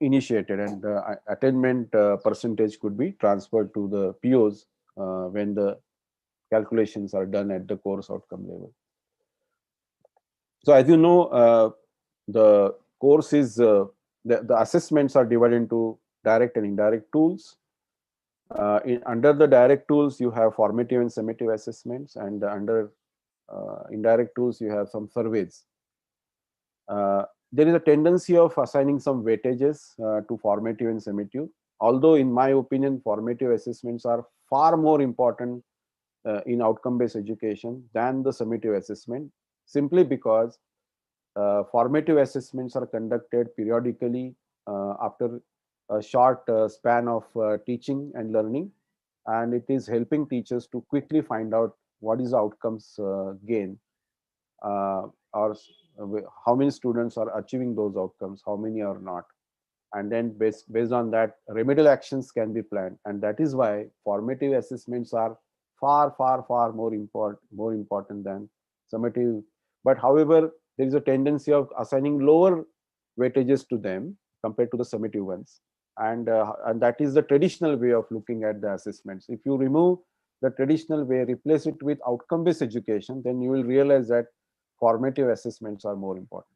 initiated, and attainment percentage could be transferred to the POs when the calculations are done at the course outcome level. So as you know, the course is the assessments are divided into direct and indirect tools. Under the direct tools, you have formative and summative assessments, and under indirect tools, you have some surveys. There is a tendency of assigning some weightages to formative and summative, although in my opinion, formative assessments are far more important in outcome-based education than the summative assessment, simply because formative assessments are conducted periodically after a short span of teaching and learning, and it is helping teachers to quickly find out what is the outcomes gain, or how many students are achieving those outcomes, how many are not, and then based on that, remedial actions can be planned. And that is why formative assessments are far more important than summative. But however, there is a tendency of assigning lower weightages to them compared to the summative ones, and that is the traditional way of looking at the assessments. If you remove the traditional way, replace it with outcome-based education, then you will realize that formative assessments are more important.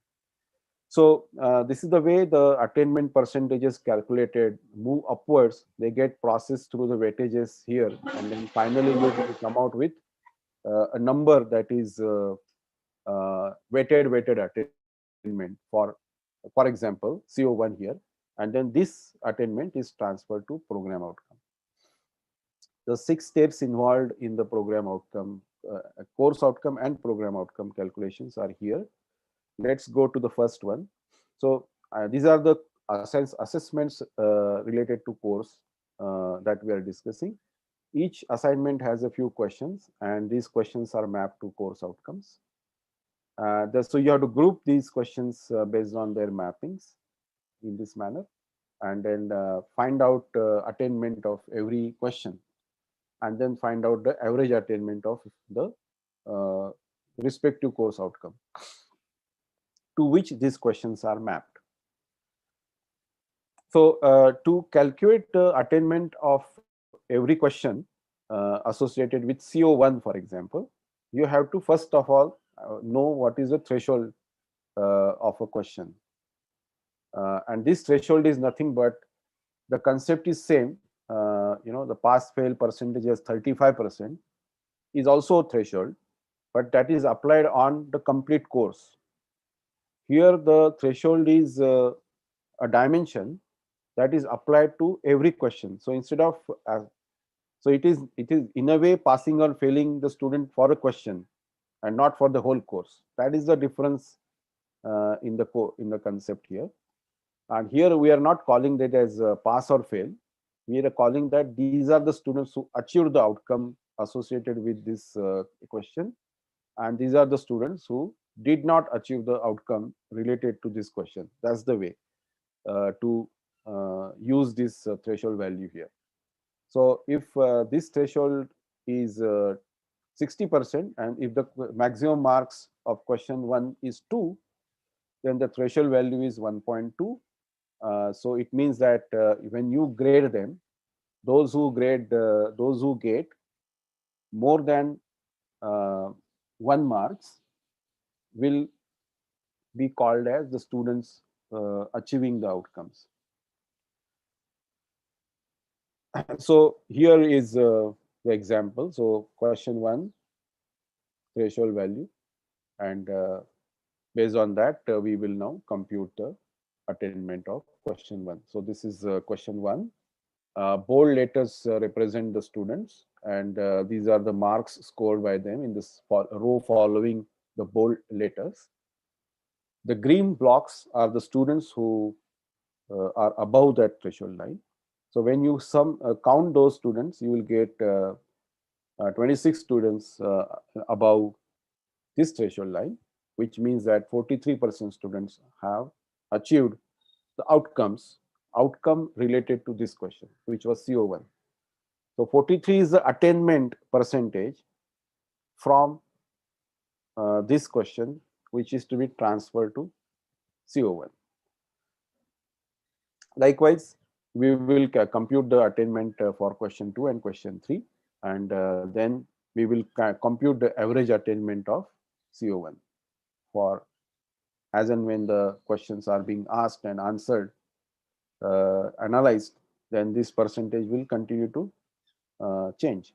So this is the way the attainment percentages calculated move upwards. They get processed through the weightages here, and then finally you come out with a number that is weighted attainment for example, CO1 here, and then this attainment is transferred to program outcome. The 6 steps involved in the program outcome, course outcome and program outcome calculations are here. Let's go to the first one. So these are the assessments related to course that we are discussing. Each assignment has a few questions, and these questions are mapped to course outcomes. So you have to group these questions based on their mappings in this manner, and then find out attainment of every question, and then find out the average attainment of the respective course outcome to which these questions are mapped. So to calculate the attainment of every question associated with CO1, for example, you have to first of all know what is the threshold of a question. And this threshold is nothing but the concept is same. The pass-fail percentage is 35% is also a threshold, but that is applied on the complete course. Here the threshold is a dimension that is applied to every question. So instead of So it is in a way passing or failing the student for a question and not for the whole course. That is the difference in the concept here. And here we are not calling that as pass or fail. We are calling that these are the students who achieved the outcome associated with this question, and these are the students who did not achieve the outcome related to this question. That's the way to use this threshold value here. So if this threshold is 60%, and if the maximum marks of question 1 is 2, then the threshold value is 1.2. So it means that when you grade them, those who get more than 1 marks will be called as the students achieving the outcomes. So here is the example. So question 1, threshold value, and based on that we will now compute the attainment of question 1. So this is question 1. Bold letters represent the students, and these are the marks scored by them in this row following the bold letters. The green blocks are the students who are above that threshold line. So when you count those students, you will get 26 students above this threshold line, which means that 43% students have achieved the outcome related to this question, which was CO1. So 43 is the attainment percentage from this question, which is to be transferred to CO1. Likewise, we will compute the attainment for question 2 and question 3, and then we will compute the average attainment of CO1 for as and when the questions are being asked and answered, analyzed, then this percentage will continue to change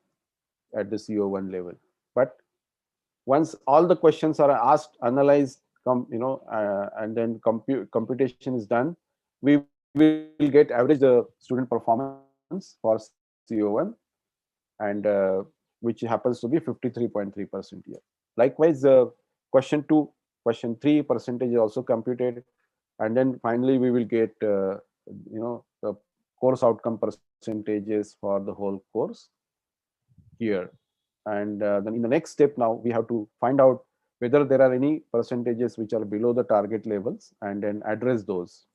at the CO1 level. But once all the questions are asked, analyzed, and then computation is done, we will get average the student performance for CO1, and which happens to be 53.3% here. Likewise, question 2, question 3 percentage is also computed, and then finally we will get the course outcome percentages for the whole course here. And then in the next step, now we have to find out whether there are any percentages which are below the target levels and then address those.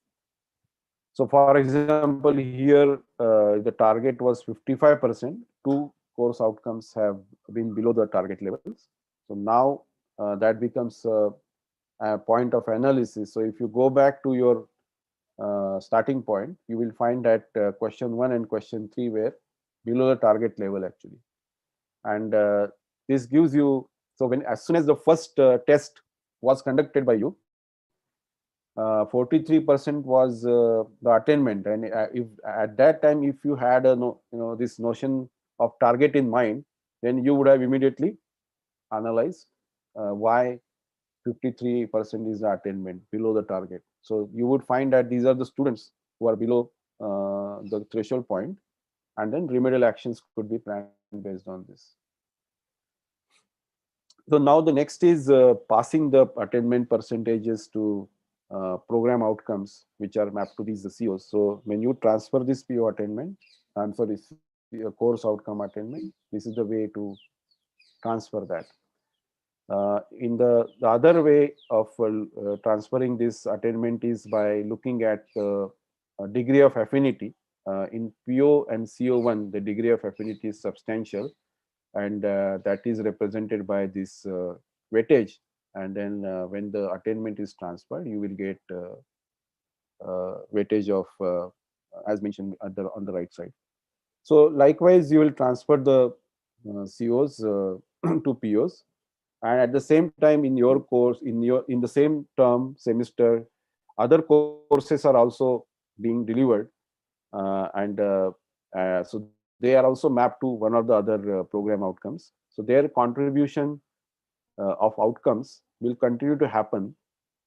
So for example, here the target was 55%. 2 course outcomes have been below the target levels. So now that becomes a point of analysis. So if you go back to your starting point, you will find that question 1 and question 3 were below the target level actually. And this gives you, so when as soon as the first test was conducted by you, 43% was the attainment, and if at that time if you had this notion of target in mind, then you would have immediately analyzed why 53% is the attainment below the target. So you would find that these are the students who are below the threshold point, and then remedial actions could be planned based on this. So now the next is passing the attainment percentages to program outcomes, which are mapped to these COs. So when you transfer this PO attainment, I'm sorry, course outcome attainment, this is the way to transfer that. In the other way of transferring this attainment is by looking at degree of affinity. In PO and CO1, the degree of affinity is substantial, and that is represented by this weightage. And then when the attainment is transferred, you will get weightage of as mentioned on the right side. So likewise, you will transfer the COs to POs, and at the same time in your course, in the same term semester, other courses are also being delivered, and so they are also mapped to one of the other program outcomes. So their contribution of outcomes will continue to happen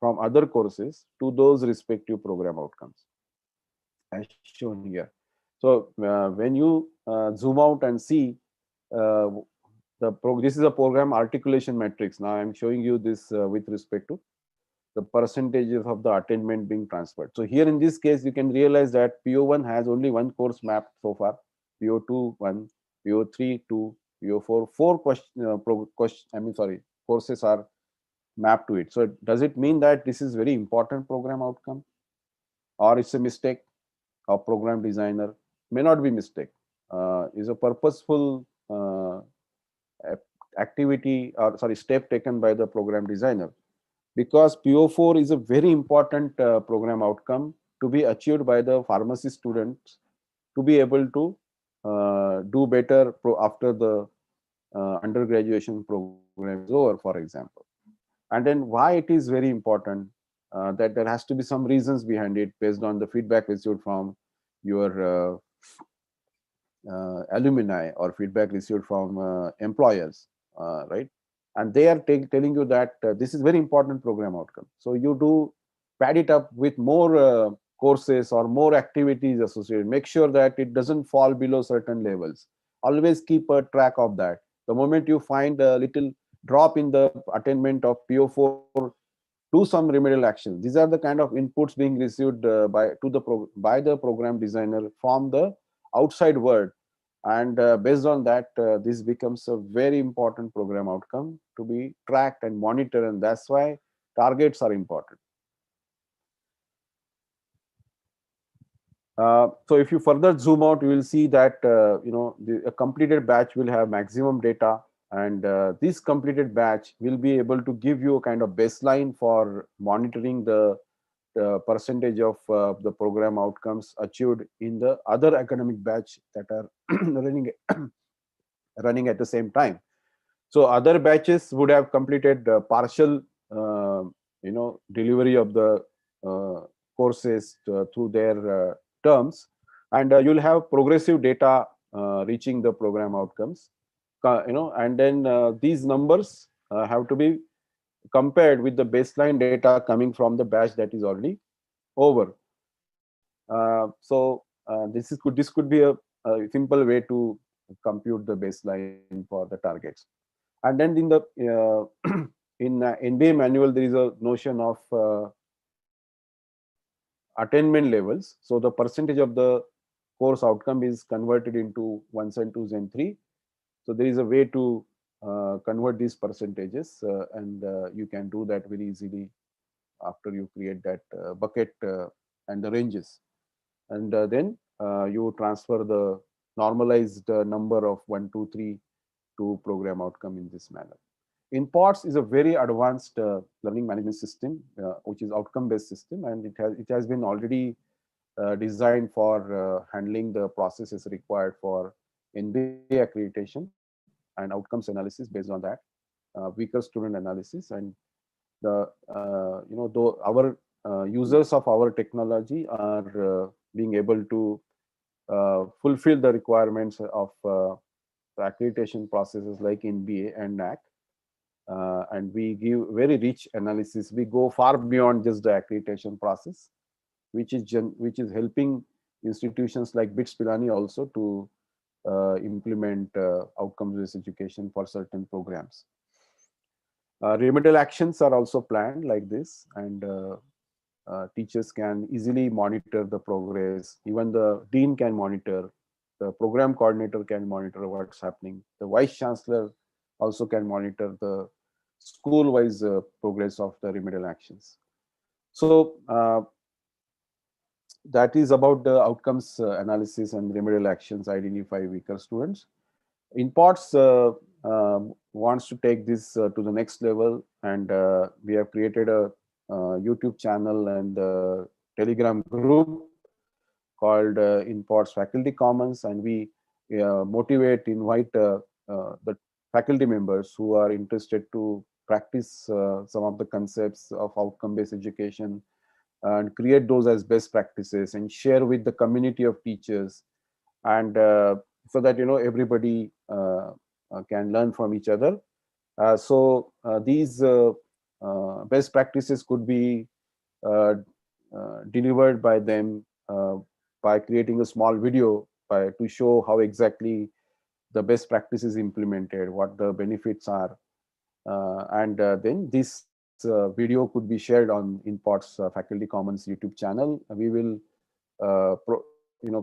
from other courses to those respective program outcomes, as shown here. So So when you zoom out and see this is a program articulation matrix. Now I'm showing you this with respect to the percentages of the attainment being transferred. So here in this case, you can realize that PO1 has only one course mapped so far, PO2 1, PO3 2, PO4 4 courses are mapped to it. So does it mean that this is very important program outcome, or it's a mistake of program designer? May not be mistake. Is a purposeful activity, or sorry, step taken by the program designer, because PO4 is a very important program outcome to be achieved by the pharmacy students to be able to do better after the undergraduation program is over, for example. And then why it is very important, that there has to be some reasons behind it based on the feedback received from your alumni or feedback received from employers, right? And they are telling you that this is very important program outcome. So you do pad it up with more courses or more activities associated. Make sure that it doesn't fall below certain levels. Always keep a track of that. The moment you find a little drop in the attainment of PO4, do some remedial actions. These are the kind of inputs being received by the program designer from the outside world, and based on that, this becomes a very important program outcome to be tracked and monitored, and that's why targets are important. So if you further zoom out, you will see that a completed batch will have maximum data, and this completed batch will be able to give you a kind of baseline for monitoring the percentage of the program outcomes achieved in the other academic batch that are running at the same time. So other batches would have completed partial delivery of the courses through their terms, and you'll have progressive data reaching the program outcomes, and then these numbers have to be compared with the baseline data coming from the batch that is already over. This could be a simple way to compute the baseline for the targets. And then in the in NBA manual, there is a notion of attainment levels. So the percentage of the course outcome is converted into ones and twos and three. So there is a way to convert these percentages, and you can do that very easily after you create that bucket and the ranges. And then you transfer the normalized number of 1, 2, 3 to program outcome in this manner. InPods is a very advanced learning management system, which is outcome-based system, and it has been already designed for handling the processes required for NBA accreditation and outcomes analysis based on that, weaker student analysis, and the though our users of our technology are being able to fulfill the requirements of the accreditation processes like NBA and NAC. And we give very rich analysis. We go far beyond just the accreditation process, which is helping institutions like BITS Pilani also to implement outcomes-based education for certain programs. Remedial actions are also planned like this, and teachers can easily monitor the progress. Even the dean can monitor, the program coordinator can monitor what's happening. The vice chancellor also can monitor the school-wise progress of the remedial actions. So that is about the outcomes analysis and remedial actions identify weaker students. InPods wants to take this to the next level, and we have created a YouTube channel and Telegram group called InPods Faculty Commons, and we invite the faculty members who are interested to practice some of the concepts of outcome-based education and create those as best practices and share with the community of teachers, and so that everybody can learn from each other. So these best practices could be delivered by them by creating a small video to show how exactly the best practice is implemented, what the benefits are, and then this video could be shared on InPod's Faculty Commons YouTube channel. We will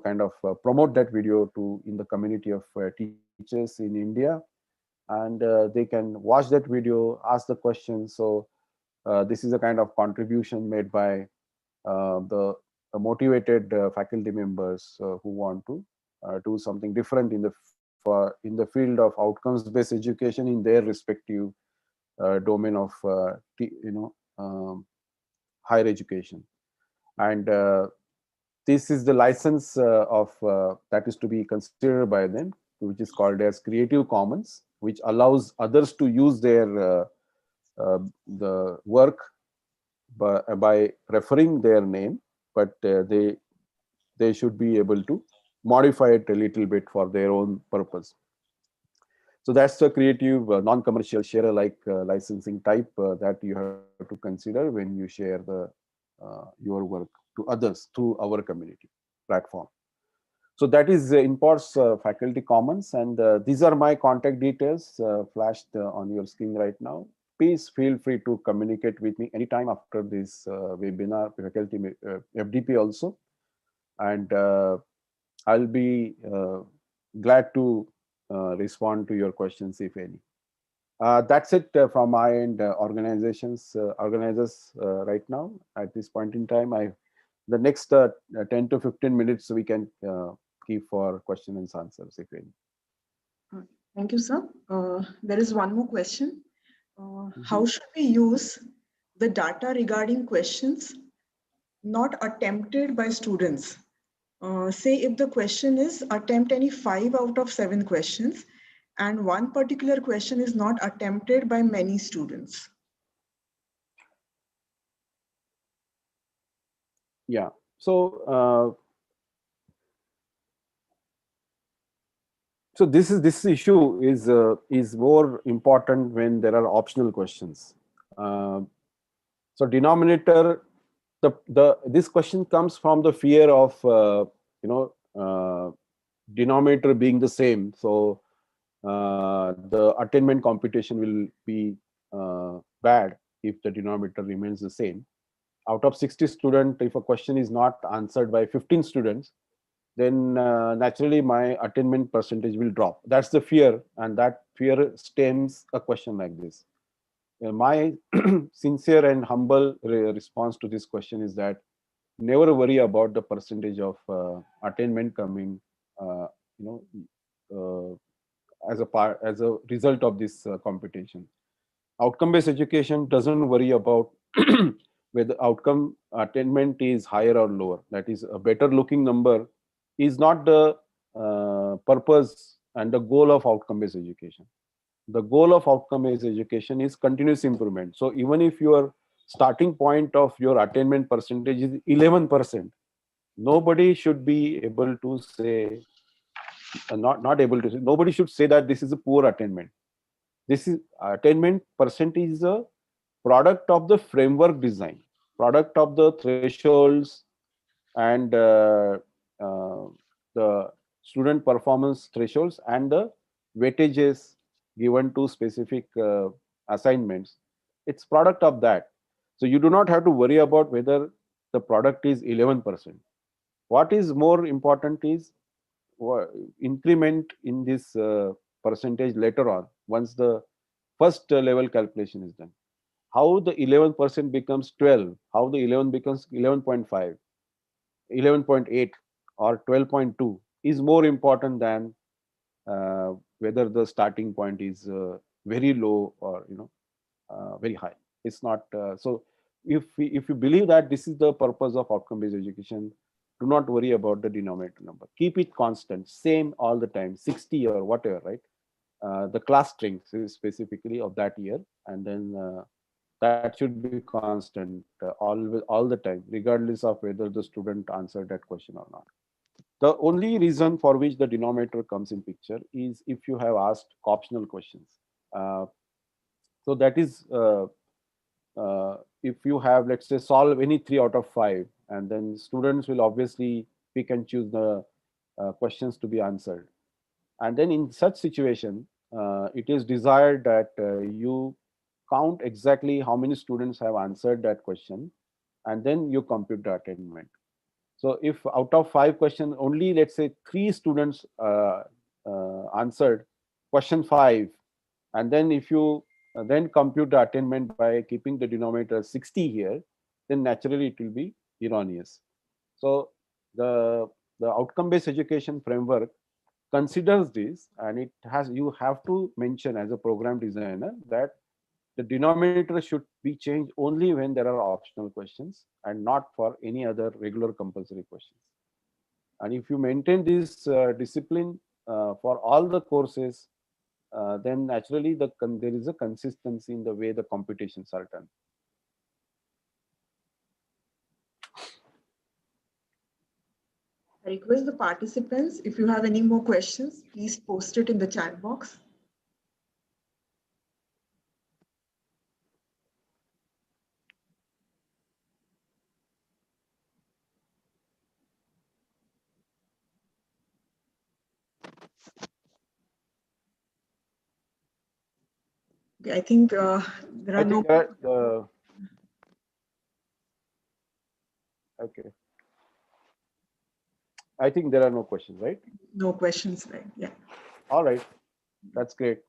kind of promote that video to in the community of teachers in India, and they can watch that video, ask the questions. So this is a kind of contribution made by the motivated faculty members who want to do something different in the field of outcomes-based education in their respective domain of higher education. And this is the license of that is to be considered by them, which is called as Creative Commons, which allows others to use their the work by referring their name, but they should be able to modify it a little bit for their own purpose. So that's the creative, non-commercial, share-alike licensing type that you have to consider when you share your work to others through our community platform. So that is InPod's Faculty Commons, and these are my contact details flashed on your screen right now. Please feel free to communicate with me anytime after this webinar, faculty FDP also, and I'll be glad to respond to your questions if any. That's it from my end, organizers right now. At this point in time, the next 10 to 15 minutes we can keep for questions and answers if any. Thank you, sir. There is one more question. How should we use the data regarding questions not attempted by students? Say if the question is attempt any 5 out of 7 questions and one particular question is not attempted by many students. Yeah, so so this issue is more important when there are optional questions. So denominator, this question comes from the fear of denominator being the same. So the attainment computation will be bad if the denominator remains the same. Out of 60 students, if a question is not answered by 15 students, then naturally my attainment percentage will drop. That's the fear, and that fear stems a question like this. My sincere and humble response to this question is that never worry about the percentage of attainment coming, as a result of this computation. Outcome-based education doesn't worry about whether outcome attainment is higher or lower. That is, a better looking number is not the purpose and the goal of outcome-based education. The goal of outcome-based education is continuous improvement. So even if your starting point of your attainment percentage is 11%, nobody should be able to say, nobody should say that this is a poor attainment. This is attainment percentage is a product of the framework design, product of the thresholds and the student performance thresholds and the weightages given to specific assignments. It's product of that. So you do not have to worry about whether the product is 11%. What is more important is increment in this percentage later on, once the first level calculation is done. How the 11% becomes 12, how the 11 becomes 11.5, 11.8 or 12.2 is more important than whether the starting point is very low or very high. It's not so. If you believe that this is the purpose of outcome-based education, do not worry about the denominator number. Keep it constant, same all the time, 60 or whatever, right? The class strength is specifically of that year, and then that should be constant all the time, regardless of whether the student answered that question or not. The only reason for which the denominator comes in picture is if you have asked optional questions. So that is if you have, let's say, solve any 3 out of 5, and then students will obviously pick and choose the questions to be answered. And then in such situation, it is desired that you count exactly how many students have answered that question, and then you compute the attainment. So if out of 5 questions, only let's say 3 students answered question 5, and then if you then compute the attainment by keeping the denominator 60 here, then naturally it will be erroneous. So the outcome-based education framework considers this, and it has, you have to mention as a program designer that the denominator should be changed only when there are optional questions and not for any other regular compulsory questions. And if you maintain this discipline for all the courses, then naturally there is a consistency in the way the computations are done. I request the participants, if you have any more questions, please post it in the chat box. Okay, I think there are no. Okay. I think there are no questions, right? No questions, right? Yeah. All right. That's great.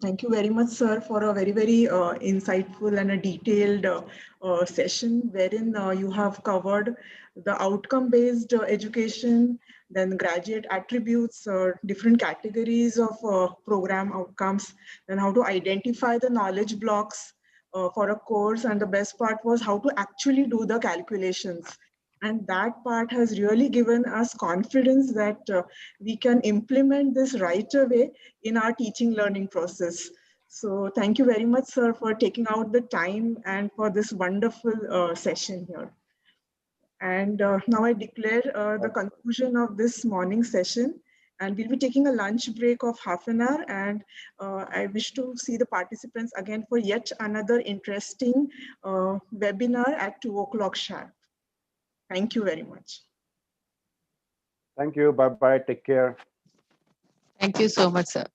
Thank you very much, sir, for a very, very insightful and a detailed session wherein you have covered the outcome-based education, then graduate attributes, different categories of program outcomes, and how to identify the knowledge blocks for a course. And the best part was how to actually do the calculations. And that part has really given us confidence that we can implement this right away in our teaching learning process. So thank you very much, sir, for taking out the time and for this wonderful session here. And now I declare the conclusion of this morning session. And we'll be taking a lunch break of half an hour. And I wish to see the participants again for yet another interesting webinar at 2 o'clock sharp. Thank you very much. Thank you. Bye-bye. Take care. Thank you so much, sir.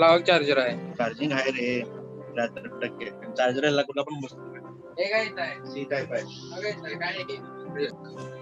Lava charger आहे. Charging आहे रे 73%. Charger कुठला पण बसतो. हे काय आहे? सी type आहे. काय